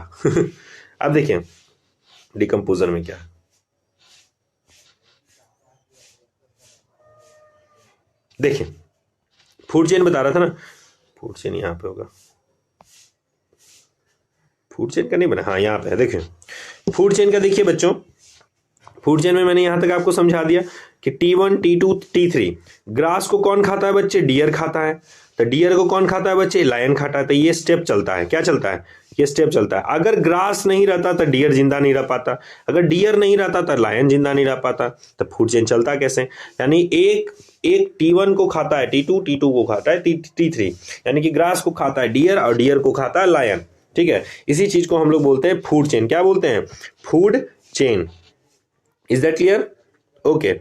अब देखिए डिकम्पोजर में क्या, देखिए फूड चेन बता रहा था ना. फूड चेन यहाँ पे होगा. फूड चेन का नहीं बना, हाँ यहाँ पे है. देखिए फूड चेन का देखिए बच्चों, फूड चेन में मैंने यहां तक आपको समझा दिया कि T1, T2, T3. ग्रास को कौन खाता है बच्चे? डियर खाता है. तो डियर को कौन खाता है बच्चे? लायन खाता है. तो ये स्टेप चलता है. क्या चलता है? ये स्टेप चलता है. अगर ग्रास नहीं रहता तो डियर जिंदा नहीं रह पाता. अगर डियर नहीं रहता तो लायन जिंदा नहीं रह पाता. तो फूड चेन चलता कैसे? यानी एक T1 को खाता है T2, T2 को खाता है T3. यानी कि ग्रास को खाता है डियर और डियर को खाता है लायन. ठीक है. इसी चीज को हम लोग बोलते हैं फूड चेन. क्या बोलते हैं? Food chain. Is that clear? Okay.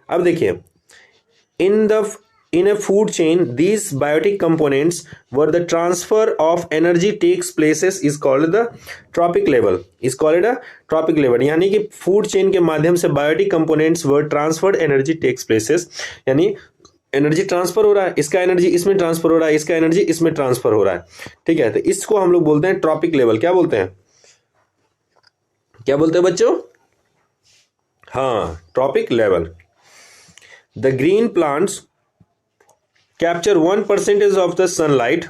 अब देखिए in a food chain these biotic components where the transfer of energy takes places is called the trophic level. is called a trophic level. यानी कि फूड चेन के माध्यम से biotic components where transferred energy takes places, यानी एनर्जी ट्रांसफर हो रहा है. इसका एनर्जी इसमें ट्रांसफर हो रहा है, इसका एनर्जी इसमें ट्रांसफर हो रहा है. ठीक है. तो इसको हम लोग बोलते हैं ट्रॉपिक लेवल. क्या बोलते हैं? क्या बोलते हैं बच्चों? हाँ, trophic level. The green plants capture 1% of the sunlight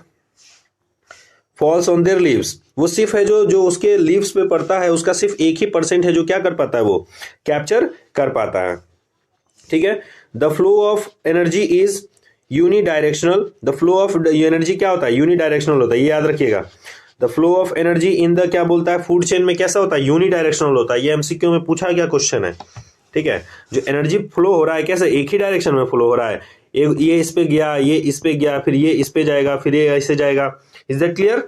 falls on their leaves. वो सिर्फ है जो उसके लीव्स पे पड़ता है, उसका सिर्फ 1% है जो क्या कर पाता है, वो कैप्चर कर पाता है. ठीक है. The flow of energy is unidirectional. The flow of energy क्या होता है? यूनिडायरेक्शनल होता है. ये याद रखिएगा. The flow of energy in the क्या बोलता है फूड चेन में कैसा होता है? यूनिडायरेक्शनल होता है. ये एमसीक्यू में पूछा गया क्वेश्चन है. ठीक है. जो एनर्जी फ्लो हो रहा है कैसे? एक ही डायरेक्शन में फ्लो हो रहा है. ये इस पे गया, ये इस पे गया, फिर ये इस पे जाएगा, फिर ये ऐसे जाएगा. Is that clear?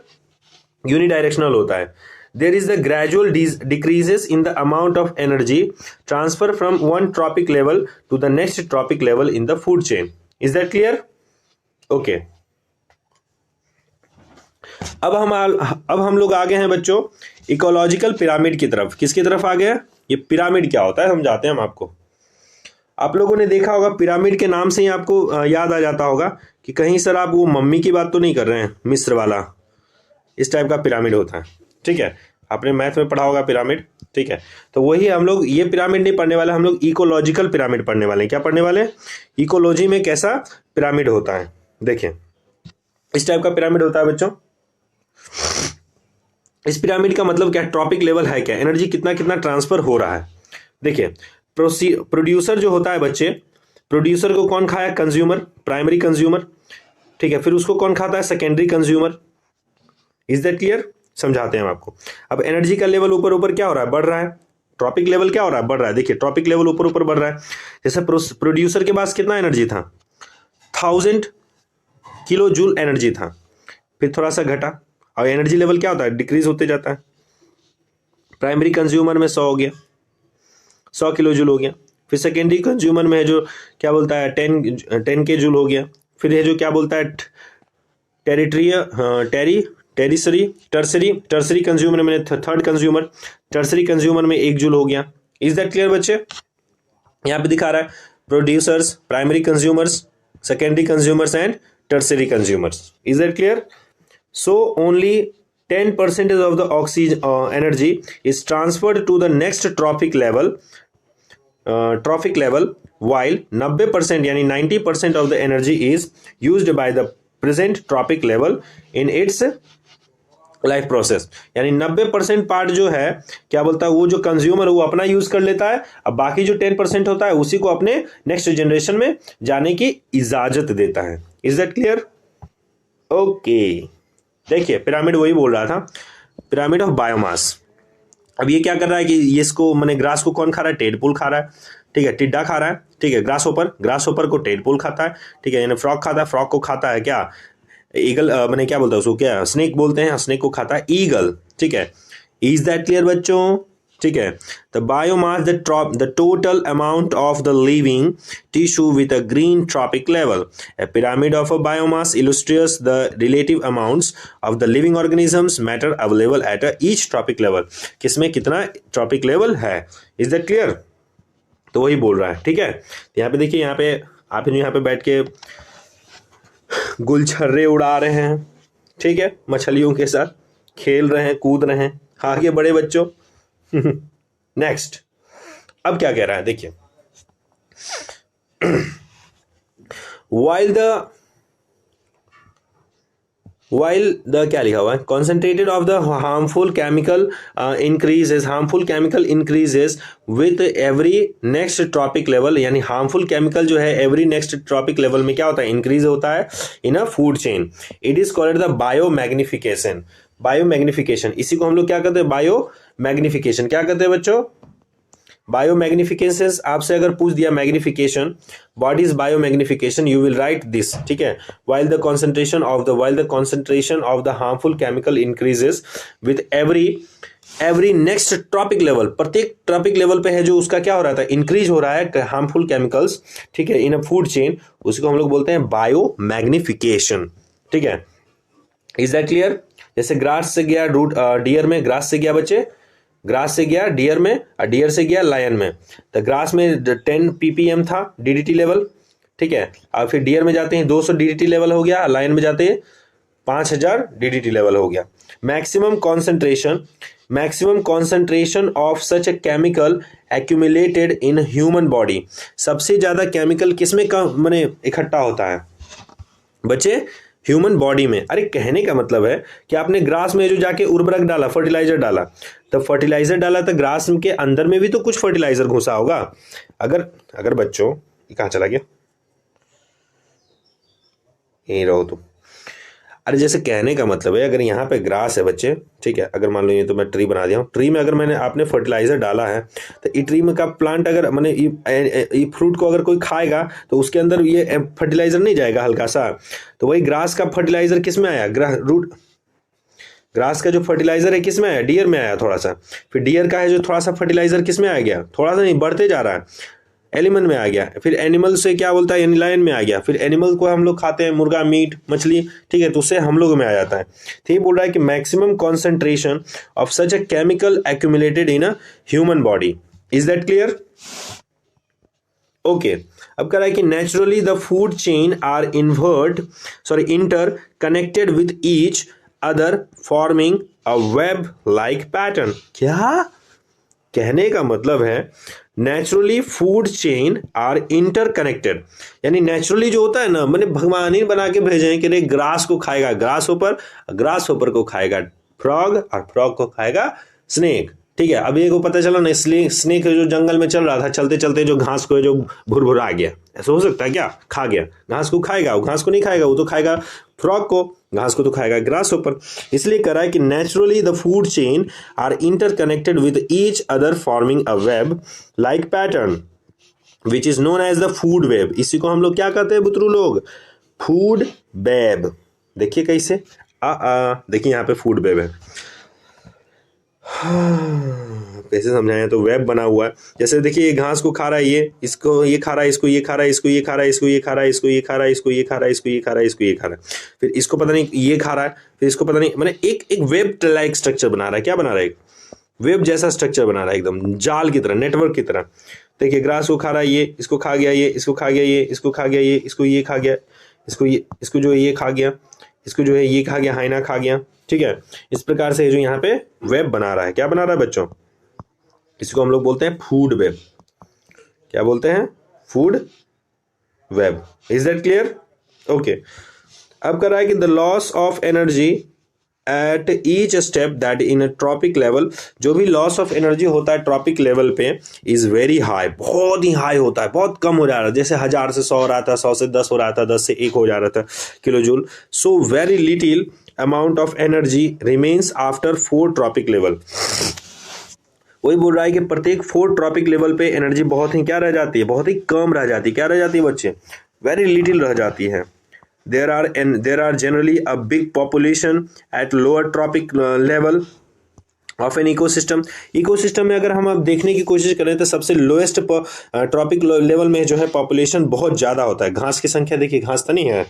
यूनिडायरेक्शनल होता है. There is the gradual decreases in the amount of energy transfer from one trophic level to the next trophic level in the food chain. Is that clear? Okay. अब हम लोग आ गए हैं बच्चों इकोलॉजिकल पिरामिड की तरफ. किसकी तरफ आ गए? ये पिरामिड क्या होता है समझाते हैं हम आपको. आप लोगों ने देखा होगा पिरामिड के नाम से ही आपको याद आ जाता होगा कि कहीं सर आप वो मम्मी की बात तो नहीं कर रहे हैं, मिस्र वाला. इस टाइप का पिरामिड होता है. ठीक है. आपने मैथ में पढ़ा होगा पिरामिड. ठीक है. तो वही हम लोग ये पिरामिड नहीं पढ़ने वाले, हम लोग इकोलॉजिकल पिरामिड पढ़ने वाले हैं. क्या पढ़ने वाले? इकोलॉजी में कैसा पिरामिड होता है. देखिए इस टाइप का पिरामिड होता है बच्चों. इस पिरामिड का मतलब क्या? ट्रॉपिक लेवल है क्या? एनर्जी कितना कितना ट्रांसफर हो रहा है. देखिए प्रोड्यूसर जो होता है बच्चे, प्रोड्यूसर को कौन खाया? Consumer, primary consumer. ठीक है. फिर उसको कौन खाता है? Secondary consumer. Is that clear? समझाते हैं हम आपको. अब एनर्जी का लेवल ऊपर ऊपर क्या हो रहा है? बढ़ रहा है. ट्रॉपिक लेवल क्या हो रहा है? बढ़ रहा है. देखिए ट्रॉपिक लेवल ऊपर ऊपर बढ़ रहा है. जैसे प्रोड्यूसर के पास कितना एनर्जी था? 1000 किलो जूल एनर्जी था. फिर थोड़ा सा घटा और एनर्जी लेवल क्या होता है? डिक्रीज होते जाता है. प्राइमरी कंज्यूमर में 100 हो गया, 100 किलो जूल हो गया. फिर सेकेंडरी कंज्यूमर में है जो क्या बोलता है 10 के जूल हो गया. फिर है जो क्या बोलता है टर्सरी कंज्यूमर में थर्ड कंज्यूमर, टर्सरी कंज्यूमर में 1 जूल हो गया. इज दैट क्लियर बच्चे? यहाँ पे दिखा रहा है producers, primary consumers, secondary consumers and tertiary consumers. Is that clear? So only 10% of the oxygen energy is transferred to the next trophic level, while 90% यानी 90% of the energy is used by the present trophic level in its life process. यानी 90% पार्ट जो है क्या बोलता है, वो जो कंज्यूमर है वो अपना यूज कर लेता है. अब बाकी जो 10% होता है उसी को अपने नेक्स्ट जनरेशन में जाने की इजाजत देता है. Is that clear? ओके. देखिए पिरामिड वही बोल रहा था, पिरामिड ऑफ बायोमास. अब ये क्या कर रहा है कि ये इसको मैंने ग्रास को कौन खा रहा है, टेडपोल खा रहा है, ठीक है, टिड्डा खा रहा है, ठीक है, ग्रास होपर को टेडपोल खाता है, ठीक है, यानी फ्रॉग खाता है, फ्रॉग को खाता है क्या, ईगल, मैंने क्या बोलता है उसको, क्या स्नेक बोलते हैं, स्नेक को खाता है ईगल, ठीक है। इज दैट क्लियर बच्चों, ठीक है। The biomass the total amount of the living tissue with a green trophic level, A pyramid of a biomass illustrates the relative amounts of the living organisms matter available at each trophic level, किसमें कितना ट्रॉपिक लेवल है, इज दैट क्लियर। तो वही बोल रहा है, ठीक है। तो यहाँ पे देखिए, यहाँ पे आप यहाँ पे बैठ के गुलछर्रे उड़ा रहे हैं, ठीक है, मछलियों के साथ खेल रहे हैं, कूद रहे हैं, आगे बड़े बच्चों। नेक्स्ट, अब क्या कह रहा है देखिए, while the क्या लिखा हुआ है, concentrated of the harmful chemical increases with every next tropic level, यानी harmful chemical जो है every next tropic level में क्या होता है, increase होता है in a food chain, it is called the biomagnification। इसी को हम लोग क्या कहते हैं, बायोमैग्निफिकेशन। क्या कहते हैं बच्चों, बायोमैग्निफिकेशन। आपसे अगर पूछ दिया magnification, what is biomagnification, you will write this, ठीक है। while the concentration of the harmful chemical increases with every next trophic level, प्रत्येक ट्रॉपिक लेवल पे है जो उसका क्या हो रहा था, इंक्रीज हो रहा है हार्मफुल केमिकल्स, ठीक है, इन अ फूड चेन, उसको हम लोग बोलते हैं बायोमैग्निफिकेशन, ठीक है। Is that clear. जैसे ग्रास से गया डियर में, ग्रास से गया बच्चे, ग्रास से गया डियर में, और डियर से गया लायन में। तो ग्रास में 10 ppm था डीडीटी लेवल, ठीक है, और फिर डियर में जाते हैं 200 डीडीटी लेवल हो गया, लायन में जाते हैं 5000 डीडीटी लेवल हो गया। Maximum concentration of such a chemical accumulated in human body, सबसे ज्यादा केमिकल किसमें माने इकट्ठा होता है बच्चे, ह्यूमन बॉडी में। अरे कहने का मतलब है कि आपने ग्रास में जो जाके उर्वरक डाला, फर्टिलाइजर डाला, तो फर्टिलाइजर डाला तो ग्रास के अंदर में भी तो कुछ फर्टिलाइजर घुसा होगा। अगर बच्चों, ये कहाँ चला गया, यहीं रहो तुम। अरे जैसे कहने का मतलब है, अगर यहाँ पे ग्रास है बच्चे, ठीक है, अगर मान लो ये तो मैं ट्री बना दिया हूँ, ट्री में अगर आपने फर्टिलाइजर डाला है, तो ये ट्री में का प्लांट अगर मैंने ये फ्रूट को अगर कोई खाएगा तो उसके अंदर ये फर्टिलाइजर नहीं जाएगा हल्का सा। तो वही ग्रास का फर्टिलाइजर किस में आया, ग्रास का जो फर्टिलाइजर है किस में आया, डियर में आया थोड़ा सा। फिर डियर का है जो थोड़ा सा फर्टिलाइजर किस में आ गया, थोड़ा सा नहीं, बढ़ते जा रहा है, एनिमल में आ गया। फिर एनिमल से क्या बोलता है, यानी लायन में आ गया। फिर एनिमल को हम लोग खाते हैं, मुर्गा, मीट, मछली, ठीक है, तो उससे हम लोग में आ जाता है। तो ये बोल रहा है कि maximum concentration of such a chemical accumulated in a human body, is that clear. Okay, अब कह रहा है कि naturally the food chain are interconnected with each other forming a web like pattern. क्या कहने का मतलब है, naturally food chain are interconnected, यानी नेचुरली जो होता है ना, मैंने भगवान ही बना के भेजे हैं कि ग्रास को खाएगा ग्रास होपर को खाएगा फ्रॉग, और फ्रॉग को खाएगा स्नेक, ठीक है। अभी को पता चला ना, इसलिए स्नेक जो जंगल में चल रहा था, चलते चलते जो घास को जो भुरभुरा गया, ऐसा हो सकता है क्या, खा गया, घास को खाएगा, वो घास को नहीं खाएगा, वो तो खाएगा फ्रॉग को, घास को तो खाएगा ग्रास ऊपर। इसलिए कह रहा है कि naturally the food chain are interconnected with each other forming a web like pattern which is known as the food web. इसी को हम लोग क्या कहते हैं बुतरू लोग, फूड वेब। देखिए कैसे, देखिए यहाँ पे फूड वेब है, कैसे समझाएं, तो वेब बना हुआ है। जैसे देखिए, ये घास को खा रहा है, ये इसको ये खा रहा है, इसको ये खा रहा है, इसको ये खा रहा है, इसको ये खा रहा है, इसको ये खा रहा है, इसको ये खा रहा है, इसको ये खा रहा है, इसको ये खा रहा है, फिर इसको पता नहीं ये खा रहा है, फिर इसको पता नहीं, मैंने एक वेब लाइक स्ट्रक्चर बना रहा है। क्या बना रहा है, एक वेब जैसा स्ट्रक्चर बना रहा है, एकदम जाल की तरह, नेटवर्क की तरह। देखिए, ग्रास को खा रहा है, ये इसको खा गया, ये इसको खा गया, ये इसको खा गया, ये इसको ये खा गया, इसको जो ये खा गया, इसको जो है ये खा गया, हाइना खा गया, ठीक है। इस प्रकार से जो यहाँ पे वेब बना रहा है, क्या बना रहा है बच्चों, इसको हम लोग बोलते हैं फूड वेब। क्या बोलते हैं, food web. Is that clear. Okay, अब कर रहा है कि the loss of energy at each step that in trophic level, जो भी लॉस ऑफ एनर्जी होता है ट्रॉपिक लेवल पे, इज वेरी हाई, बहुत ही हाई होता है, बहुत कम हो जा रहा है। जैसे 1000 से 100 हो रहा था, 100 से 10 हो रहा था, 10 से 1 हो जा रहा था kilo joule. So very little amount of energy remains after 4 tropic level। वही बोल रहा है कि प्रत्येक 4 ट्रॉपिक लेवल पे एनर्जी बहुत ही क्या रह जाती है, बहुत ही कम रह जाती है। क्या रह जाती है बच्चे? वेरी लिटिल रह जाती है। there are generally a big population at lower tropic level of an ecosystem में अगर हम अब देखने की कोशिश करें तो सबसे लोएस्ट ट्रॉपिक लेवल में जो है पॉपुलेशन बहुत ज़्यादा होता है। घास की संख्या देखिए, घास तो नहीं है।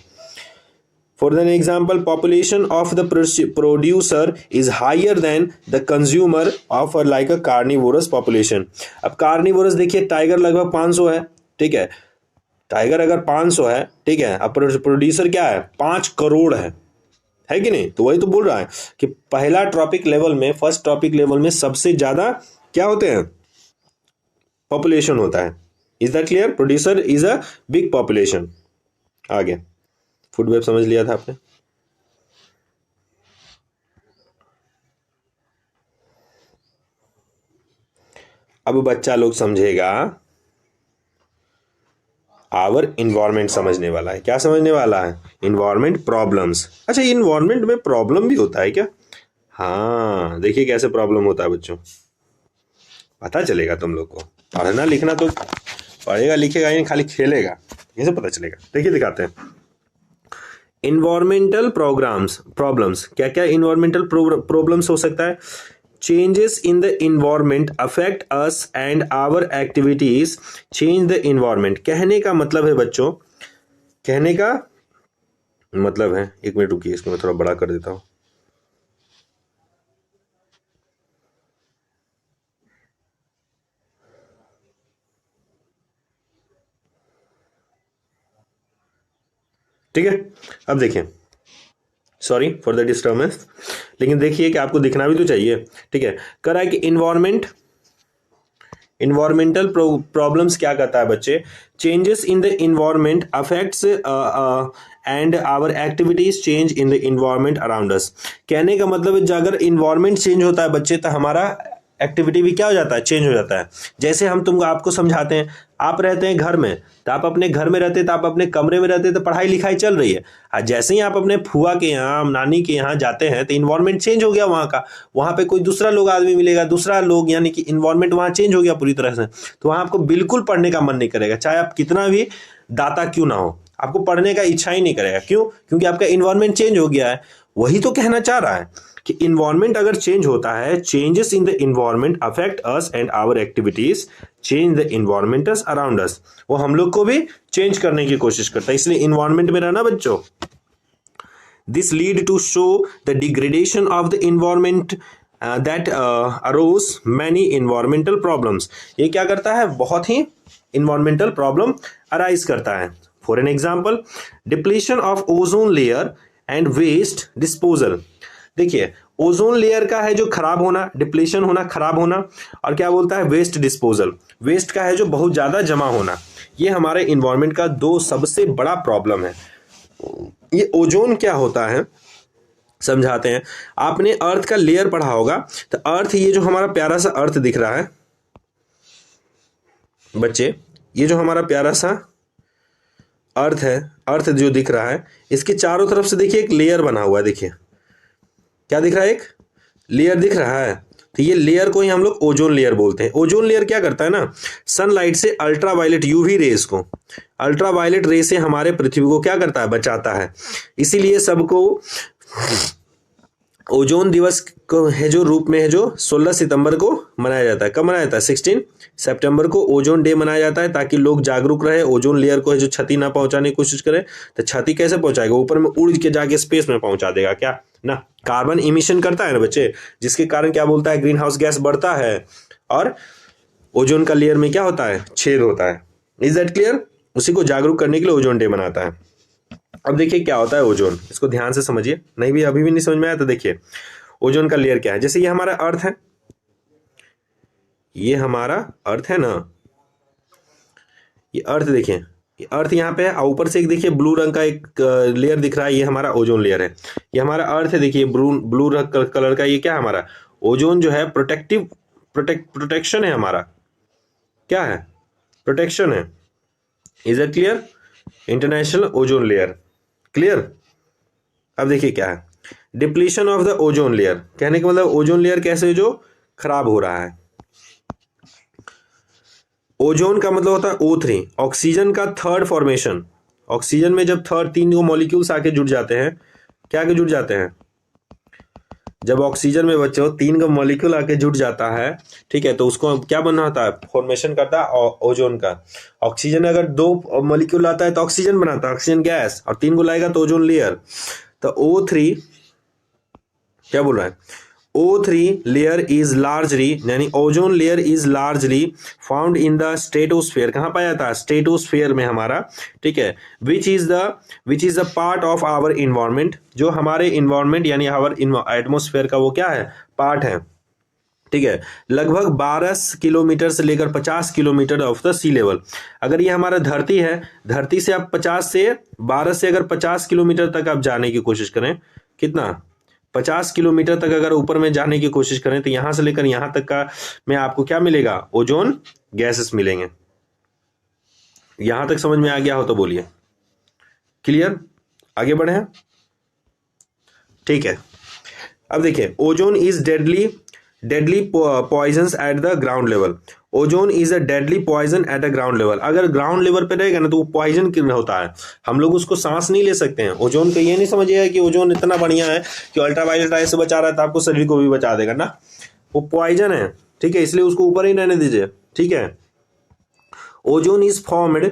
For an example, population of the producer is higher than the consumer of like a carnivorous population. अब कार्निवोरस देखिए, टाइगर लगभग 500 है, ठीक है। टाइगर अगर 500 है, ठीक है, अब प्रोड्यूसर क्या है? 5 करोड़ है कि नहीं? तो वही तो बोल रहा है कि पहला ट्रॉपिक लेवल में, फर्स्ट ट्रॉपिक लेवल में सबसे ज्यादा क्या होते हैं? पॉपुलेशन होता है। Is that clear? Producer is a big population. आगे फूड वेब समझ लिया था आपने। अब बच्चा लोग समझेगा, आवर इन्वायरमेंट समझने वाला है। क्या समझने वाला है? Environment problems. अच्छा, इन्वायरमेंट में प्रॉब्लम भी होता है क्या? हाँ, देखिए कैसे प्रॉब्लम होता है बच्चों, पता चलेगा तुम लोग को। पढ़ना लिखना तो पढ़ेगा लिखेगा या खाली खेलेगा, कैसे पता चलेगा? देखिए दिखाते हैं। इन्वायरमेंटल प्रॉब्लम्स, क्या क्या इन्वायरमेंटल प्रॉब्लम्स हो सकता है? Changes in the environment affect us and our activities change the environment। कहने का मतलब है बच्चों, कहने का मतलब है, एक मिनट रुकिए, इसको मैं थोड़ा बड़ा कर देता हूं। ठीक है, अब देखिए, सॉरी फॉर द डिस्टर्बेंस, लेकिन देखिए कि आपको दिखना भी तो चाहिए। ठीक है, कह रहा है कि इन्वायरमेंटल प्रॉब्लम्स क्या करता है बच्चे? Changes in the environment affects and our activities change in the environment around us. कहने का मतलब है अगर इन्वायरमेंट चेंज होता है बच्चे तो हमारा एक्टिविटी भी क्या हो जाता है? चेंज हो जाता है। जैसे हम तुमको आपको समझाते हैं, आप रहते हैं घर में, तो आप अपने घर में रहते, तो आप अपने कमरे में रहते, तो पढ़ाई लिखाई चल रही है। जैसे ही आप अपने फुआ के यहाँ, नानी के यहाँ जाते हैं तो इन्वायरमेंट चेंज हो गया वहाँ का। वहाँ पे कोई दूसरा लोग आदमी मिलेगा, दूसरा लोग, यानी कि इन्वायरमेंट वहाँ चेंज हो गया पूरी तरह से। तो वहाँ आपको बिल्कुल पढ़ने का मन नहीं करेगा, चाहे आप कितना भी दाता क्यों ना हो, आपको पढ़ने का इच्छा ही नहीं करेगा। क्यों? क्योंकि आपका इन्वायरमेंट चेंज हो गया है। वही तो कहना चाह रहा है कि इन्वायरमेंट अगर चेंज होता है, changes in the environment affect us and our activities change the environments around us. वो हम लोग को भी चेंज करने की कोशिश करता है, इसलिए इन्वायरमेंट में रहना बच्चों। This lead to show the degradation of the environment that arose many environmental problems. ये क्या करता है? बहुत ही इन्वायरमेंटल प्रॉब्लम अराइज करता है। For an example, depletion of ozone layer and waste disposal. देखिए, ओजोन लेयर का है जो खराब होना, डिप्लीशन होना, खराब होना, और क्या बोलता है? Waste disposal. वेस्ट का है जो बहुत ज्यादा जमा होना। ये हमारे इन्वायरमेंट का दो सबसे बड़ा प्रॉब्लम है। ये ओजोन क्या होता है समझाते हैं। आपने अर्थ का लेयर पढ़ा होगा, तो अर्थ, ये जो हमारा प्यारा सा अर्थ दिख रहा है बच्चे, ये जो हमारा प्यारा सा अर्थ है, अर्थ जो दिख रहा है, इसके चारों तरफ से देखिए एक लेयर बना हुआ है। देखिए क्या दिख रहा है? एक लेयर दिख रहा है। तो ये लेयर को ही हम लोग ओजोन लेयर बोलते हैं। ओजोन लेयर क्या करता है ना, सनलाइट से अल्ट्रावायलेट यूवी रेस को, अल्ट्रावायलेट रे से हमारे पृथ्वी को क्या करता है? बचाता है। इसीलिए सबको ओजोन दिवस को है जो रूप में है जो 16 सितंबर को मनाया जाता है। कब मनाया जाता है? 16 सितंबर को ओजोन डे मनाया जाता है, ताकि लोग जागरूक रहे, ओजोन लेयर को है जो क्षति ना पहुंचाने की कोशिश करे। तो क्षति कैसे पहुंचाएगा? ऊपर में उड़ के जाके स्पेस में पहुंचा देगा क्या ना। कार्बन इमिशन करता है ना बच्चे, जिसके कारण क्या बोलता है? ग्रीन हाउस गैस बढ़ता है और ओजोन का लेयर में क्या होता है? छेद होता है। Is that clear? उसी को जागरूक करने के लिए ओजोन डे मनाता है। अब देखिए क्या होता है ओजोन, इसको ध्यान से समझिए। नहीं भी अभी भी नहीं समझ में आया तो देखिए ओजोन का लेयर क्या है। जैसे ये हमारा अर्थ है, ये हमारा अर्थ है ना, ये अर्थ देखिए, ये अर्थ यहाँ पे है, और ऊपर से एक देखिए ब्लू रंग का एक लेयर दिख रहा है, ये हमारा ओजोन लेयर है। ये हमारा अर्थ है, देखिए ब्लू कलर का, ये क्या है? हमारा ओजोन जो है प्रोटेक्शन है हमारा। क्या है? प्रोटेक्शन है। Is that clear? International ozone layer. Clear? अब देखिए क्या है, depletion of the ozone layer. कहने का मतलब ओजोन लेयर कैसे जो खराब हो रहा है। ओजोन का मतलब होता है O3, ऑक्सीजन का थर्ड फॉर्मेशन। ऑक्सीजन में जब थर्ड 3 मॉलिक्यूल्स आके जुड़ जाते हैं, क्या आके जुड़ जाते हैं, जब ऑक्सीजन में बच्चों 3 का मॉलिक्यूल आके जुड़ जाता है, ठीक है, तो उसको क्या बनना होता है, फॉर्मेशन करता है ओजोन का। ऑक्सीजन अगर 2 मॉलिक्यूल आता है तो ऑक्सीजन बनाता है, ऑक्सीजन गैस, और 3 को लाएगा तो ओजोन लेयर। तो O3 क्या बोल रहा है, O3 लेयर इज लार्जली, यानी ozone layer is largely found in the stratosphere. कहाँ पाया जाता है, स्ट्रेटोस्फेयर में हमारा, ठीक है। Which is the part of our environment, जो हमारे इन्वायरमेंट यानी आवर एटमोस्फेयर का वो क्या है, पार्ट है, ठीक है। लगभग 12 किलोमीटर से लेकर 50 kilometre of the sea level. अगर ये हमारा धरती है, धरती से आप 12 से अगर 50 किलोमीटर तक आप जाने की कोशिश करें, कितना, 50 किलोमीटर तक अगर ऊपर में जाने की कोशिश करें, तो यहां से लेकर यहां तक का में आपको क्या मिलेगा, ओजोन गैसेस मिलेंगे। यहां तक समझ में आ गया हो तो बोलिए, क्लियर, आगे बढ़े, ठीक है। अब देखिए, ozone is deadly poison at the ground level. Ozone is a deadly poison at a ground level. अगर ग्राउंड लेवल पे रहेगा ना तो वो पॉइजन क्यों होता है, हम लोग उसको सांस नहीं ले सकते हैं। ओजोन को ये नहीं समझिएगा कि ओजोन इतना बढ़िया है कि अल्ट्रावायलेट राय से बचा रहा है तो आपको शरीर को भी बचा देगा ना, वो पॉइजन है, ठीक है, इसलिए उसको ऊपर ही रहने दीजिए, ठीक है। Ozone is formed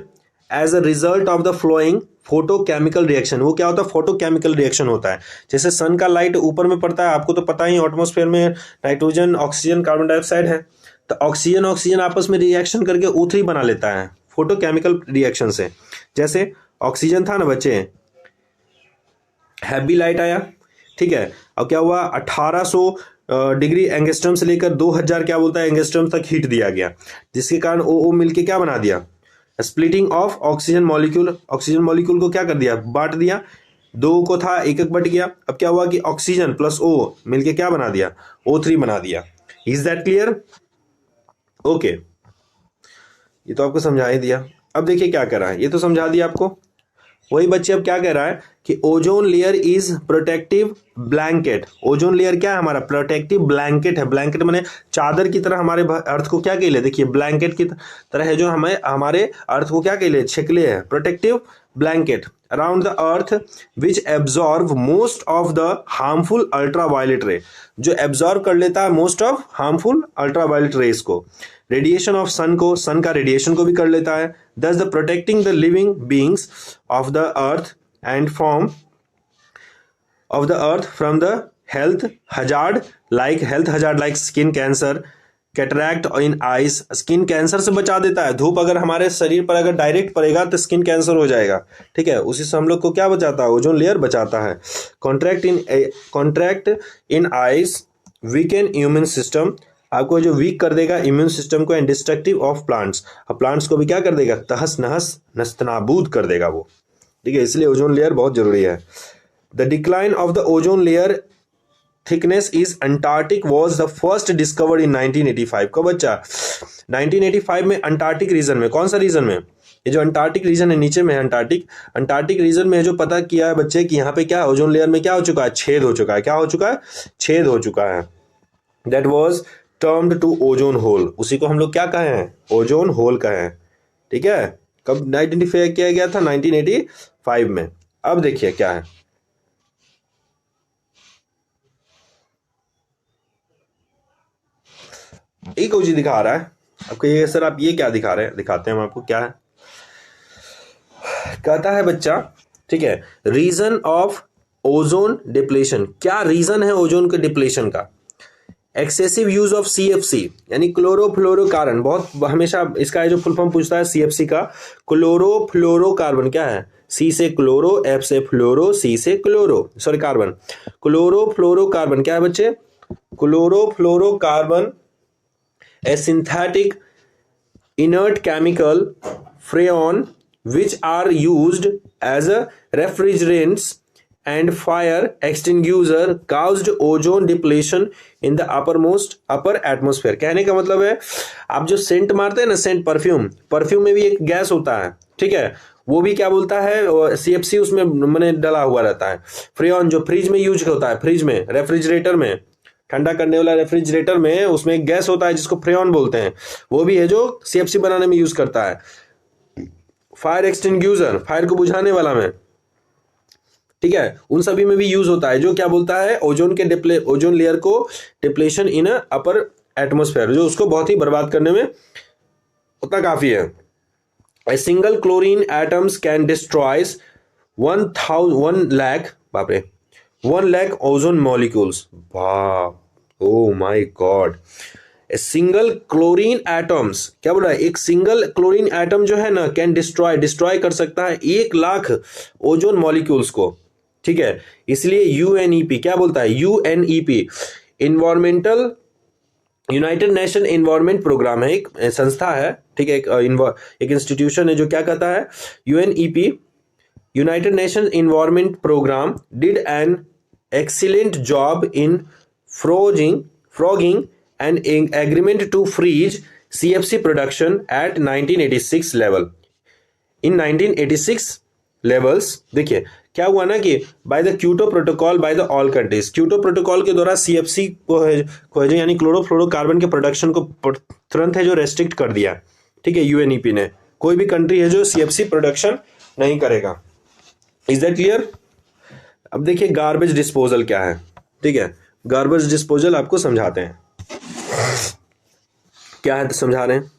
as a result of the flowing photochemical reaction. वो क्या होता है, फोटोकेमिकल रिएक्शन होता है। जैसे सन का लाइट ऊपर में पड़ता है, आपको तो पता ही, एटमॉस्फेयर में नाइट्रोजन, ऑक्सीजन, कार्बन डाइऑक्साइड है, तो ऑक्सीजन ऑक्सीजन आपस में रिएक्शन करके O3 बना लेता है फोटोकेमिकल रिएक्शन से। जैसे ऑक्सीजन था ना बच्चे, हैवी लाइट आया, ठीक है, अब क्या हुआ, 1800 डिग्री एंगस्ट्रम से लेकर 2000 क्या बोलता है एंगस्ट्रम तक हीट दिया गया, जिसके कारण ओ मिलके क्या बना दिया, splitting of oxygen molecule. Oxygen molecule को क्या कर दिया, बांट दिया, 2 को था, एक एक बट गया। अब क्या हुआ कि ऑक्सीजन प्लस O मिलके क्या बना दिया, O3 बना दिया। इज दैट क्लियर, ओके, ये तो आपको समझा ही दिया। अब देखिए क्या कर रहा है, ये तो समझा दिया आपको। वही बच्चे अब क्या कह रहा है कि ozone layer is protective blanket. Ozone layer क्या है, हमारा प्रोटेक्टिव ब्लैंकेट है। ब्लैंकेट माने चादर की तरह हमारे अर्थ को क्या कहले, देखिए ब्लैंकेट की तरह है जो हमें हमारे अर्थ को क्या कहले, छिकले है, protective blanket around the earth which absorb most of the harmful ultraviolet रे, जो एब्जॉर्व कर लेता है most of harmful ultraviolet rays को, रेडिएशन ऑफ सन को, सन का रेडिएशन को भी कर लेता है। दस the protecting the living beings of the earth and from of the earth from the health hazard like skin cancer, cataract in eyes. Skin cancer से बचा देता है। धूप अगर हमारे शरीर पर अगर डायरेक्ट पड़ेगा तो स्किन कैंसर हो जाएगा, ठीक है, उसी से हम लोग को क्या बचाता है, ओजोन लेयर बचाता है। Contract in eyes weakened immune system, आपको जो वीक कर देगा इम्यून सिस्टम को, एंड डिस्ट्रक्टिव ऑफ प्लांट्स, और प्लांट्स को भी क्या कर देगा, तहस नहस नस्तनाबूद कर देगा वो, ठीक है, इसलिए ओजोन लेयर बहुत जरूरी है। The decline of the ozone layer thickness is Antarctic was the first discovered in 1985। कब बच्चा, 1985 में अंटार्कटिक रीजन में। कौन सा रीजन में, ये जो अंटार्कटिक रीजन है नीचे में है, अंटार्कटिक रीजन में जो पता किया है बच्चे कि यहाँ पे क्या ओजोन लेयर में क्या हो चुका है, छेद हो चुका है। क्या हो चुका है, छेद हो चुका है। That was termed to ozone hole, उसी को हम लोग क्या कहे हैं, ओजोन होल कहे हैं, ठीक है। कब आइडेंटिफाई किया गया था, 1985 में। अब देखिए क्या है, एक चीज दिखा रहा है आपको, ये सर आप ये क्या दिखा रहे हैं, दिखाते हैं हम आपको क्या है। कहता है बच्चा, ठीक है, रीजन ऑफ ओजोन डिप्लेशन, क्या रीजन है ओजोन के डिप्लेशन का। एक्सेसिव यूज ऑफ CFC यानी क्लोरोफ्लोरोकार्बन, बहुत हमेशा इसका जो फुल फॉर्म पूछता है CFC का, क्लोरोफ्लोरोकार्बन क्या है, C से क्लोरो, F से फ्लोरो, C से कार्बन। क्लोरोफ्लोरोकार्बन क्या है बच्चे, chlorofluorocarbon a synthetic inert chemical freon which are used as a refrigerants and fire extinguisher caused ozone depletion in the upper atmosphere। कहने का मतलब है, आप जो सेंट मारते हैं ना, सेंट परफ्यूम में भी एक गैस होता है, ठीक है, वो भी क्या बोलता है, CFC उसमें मैंने डला हुआ रहता है। फ्रेन जो फ्रिज में यूज होता है, फ्रिज में, रेफ्रिजरेटर में, ठंडा करने वाला रेफ्रिजरेटर में उसमें एक गैस होता है जिसको फ्रेन बोलते हैं, वो भी है जो सीएफसी बनाने में यूज करता है। फायर एक्सटिंग्यूशर, फायर को बुझाने वाला में, ठीक है, उन सभी में भी यूज होता है, जो क्या बोलता है ओजोन लेयर को डिप्लेशन इन अपर एटमोस्फेयर, जो उसको बहुत ही बर्बाद करने में उतना काफी है। A single chlorine atoms can destroys 1 lakh ozone molecules. वाह, oh my God. A single chlorine atoms, क्या बोल रहा है, एक सिंगल क्लोरीन एटम जो है ना कैन डिस्ट्रॉय कर सकता है 1 लाख ओजोन मॉलिक्यूल्स को, ठीक है। इसलिए यूएनईपी क्या बोलता है, UNEP environmental United Nation environment programme है, एक संस्था है, ठीक है, एक इंस्टीट्यूशन है जो क्या कहता है, UNEP United Nation environment programme did an excellent job in frogging an agreement to freeze CFC production at 1986 level. In 1986 levels, देखिए क्या हुआ ना कि by the Kyoto protocol by the all countries, Kyoto protocol के द्वारा सीएफसी को है जो यानी क्लोरोफ्लोरोकार्बन के प्रोडक्शन को तुरंत है जो रेस्ट्रिक्ट कर दिया, ठीक है, यूएनईपी ने। कोई भी कंट्री है जो सीएफसी प्रोडक्शन नहीं करेगा। Is that clear? अब देखिए गार्बेज डिस्पोजल क्या है, ठीक है, गार्बेज डिस्पोजल आपको समझाते हैं क्या है, तो समझा रहे हैं।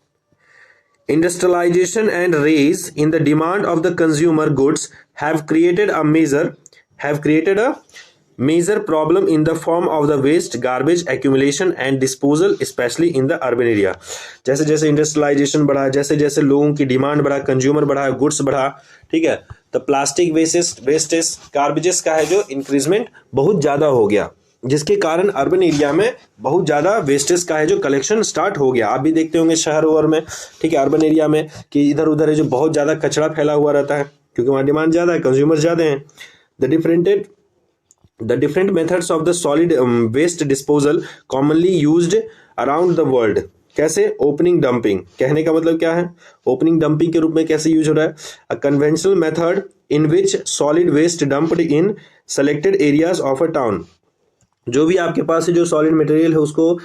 Industrialization and rise in the demand of the consumer goods have created a major problem in the form of the waste, garbage accumulation and disposal, especially in the urban area। जैसे जैसे इंडस्ट्रियलाइजेशन बढ़ा, जैसे जैसे लोगों की डिमांड बढ़ा, कंज्यूमर बढ़ा, गुड्स बढ़ा, ठीक है, तो प्लास्टिक वेस्टेज गार्बेजेस का है जो इंक्रीजमेंट बहुत ज्यादा हो गया, जिसके कारण अर्बन एरिया में बहुत ज़्यादा वेस्टेज का है जो कलेक्शन स्टार्ट हो गया। आप भी देखते होंगे शहर ओवर में, ठीक है, अर्बन एरिया में कि इधर उधर है जो बहुत ज़्यादा कचरा फैला हुआ रहता है, क्योंकि वहाँ डिमांड ज़्यादा है, कंज्यूमर ज़्यादा हैं। The different methods of the solid waste disposal commonly used around the world. कैसे? ओपनिंग डंपिंग, कहने का मतलब क्या है, ओपनिंग डंपिंग के रूप में कैसे यूज हो रहा है, a conventional method in which solid waste dumped in selected areas of a town. जो भी आपके पास जो सॉलिड मटेरियल है उसको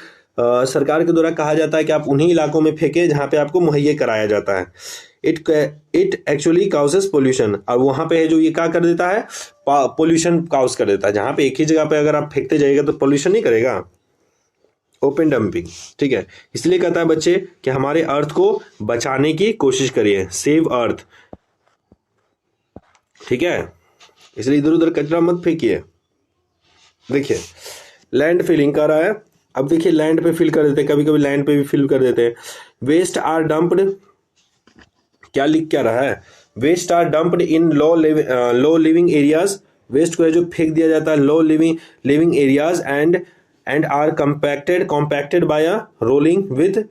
सरकार के द्वारा कहा जाता है कि आप उन्हीं इलाकों में फेंके जहां पे आपको मुहैया कराया जाता है। इट एक्चुअली काउजेस पोल्यूशन, और वहां पे है जो ये क्या कर देता है, पोल्यूशन काउज कर देता है। जहां पे एक ही जगह पे अगर आप फेंकते जाइएगा तो पोल्यूशन नहीं करेगा, ओपन डंपिंग, ठीक है। इसलिए कहता है बच्चे कि हमारे अर्थ को बचाने की कोशिश करिए, सेव अर्थ, ठीक है, इसलिए इधर उधर कचरा मत फेंकिए। देखिए लैंड फिलिंग कर रहा है, अब देखिए लैंड पे फिल कर देते हैं, कभी कभी लैंड पे भी फिल कर देते हैं। वेस्ट आर डंप्ड, क्या लिख क्या रहा है, waste are dumped in low living areas, waste को है जो फेंक दिया जाता है low living areas and are compacted by a rolling with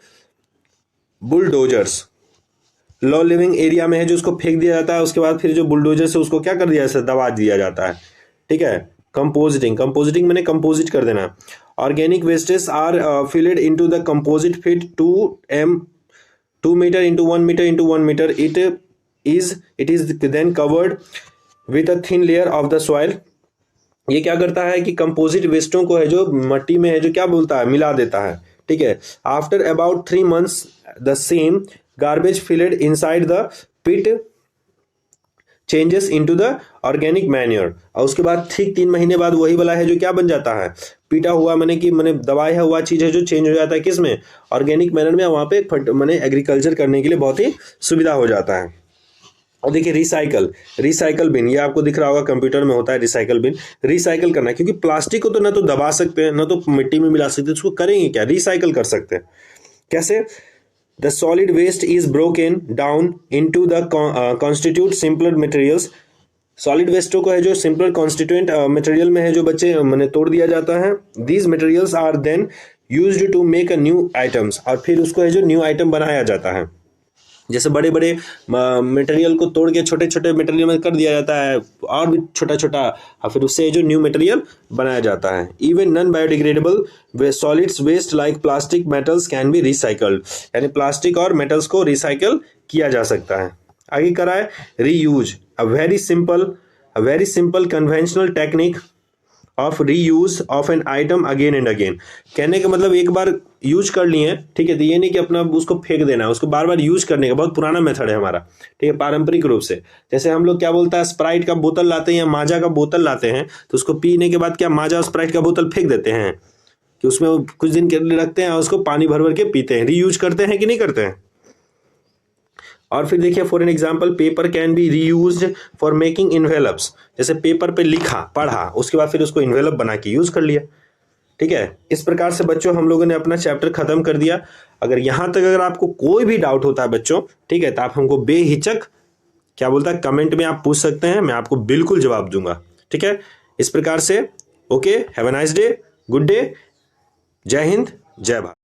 bulldozers. Low living area में है जो उसको फेंक दिया जाता है, उसके बाद फिर जो बुलडोजर से उसको क्या कर दिया जाता है, दबा दिया जाता है, ठीक है। कंपोजिटिंग मैंने कंपोजिट कर देना। Organic wastage are filled into the composite pit 2 meter into 1 meter into 1 meter. It is then covered with a thin layer of the soil. ये क्या करता है कि कंपोजिट वेस्टों को है जो मट्टी में है जो क्या बोलता है, मिला देता है, ठीक है। After about 3 months the same garbage filled inside the pit changes into the organic manure. और उसके बाद ठीक 3 महीने बाद वही वाला है जो क्या बन जाता है, पीटा हुआ मैंने दबाया हुआ चीज है जो चेंज हो जाता है किस में, ऑर्गेनिक मैनर में। वहां पे मैंने एग्रीकल्चर करने के लिए बहुत ही सुविधा हो जाता है। और देखिए रिसाइकल बिन, ये आपको दिख रहा होगा कंप्यूटर में होता है रिसाइकल बिन। रिसाइकल करना है, क्योंकि प्लास्टिक को तो ना तो दबा सकते हैं ना तो मिट्टी में मिला सकते हैं, उसको करेंगे क्या, रिसाइकल कर सकते हैं। कैसे? The solid waste is broken down into the constitute simpler materials। Solid वेस्टों को है जो सिंपल कॉन्स्टिट्यूएंट मटेरियल में है जो बच्चे मैंने तोड़ दिया जाता है। These materials are then used to make a new items, और फिर उसको है जो न्यू आइटम बनाया जाता है। जैसे बड़े बड़े मटेरियल को तोड़ के छोटे छोटे मटेरियल में कर दिया जाता है, और भी छोटा छोटा, और फिर उससे जो न्यू मटेरियल बनाया जाता है। Even non biodegradable solids waste like plastic metals can be recycled, यानी प्लास्टिक और मेटल्स को रिसाइकल किया जा सकता है। आगे करा है reuse, a very simple conventional technique of reuse of an item again and again. कहने का मतलब एक बार यूज कर लिए हैं, ठीक है, तो ये नहीं कि अपना उसको फेंक देना है, उसको बार बार यूज करने का बहुत पुराना मेथड है हमारा, ठीक है, पारंपरिक रूप से। जैसे हम लोग क्या बोलता है, स्प्राइट का बोतल लाते हैं या माजा का बोतल लाते हैं, तो उसको पीने के बाद क्या माजा और स्प्राइट का बोतल फेंक देते हैं कि उसमें कुछ दिन के लिए रखते हैं और उसको पानी भर भर के पीते हैं, रीयूज करते हैं कि नहीं करते हैं। और फिर देखिए for an example, paper can be reused for making envelopes. जैसे पेपर पे लिखा पढ़ा, उसके बाद फिर उसको इन्वेलप बना के यूज कर लिया, ठीक है। इस प्रकार से बच्चों हम लोगों ने अपना चैप्टर खत्म कर दिया। अगर यहां तक अगर आपको कोई भी डाउट होता है बच्चों, ठीक है, तो आप हमको बेहिचक क्या बोलता है कमेंट में आप पूछ सकते हैं, मैं आपको बिल्कुल जवाब दूंगा, ठीक है। इस प्रकार से okay, have a nice day, good day, जय हिंद, जय भारत।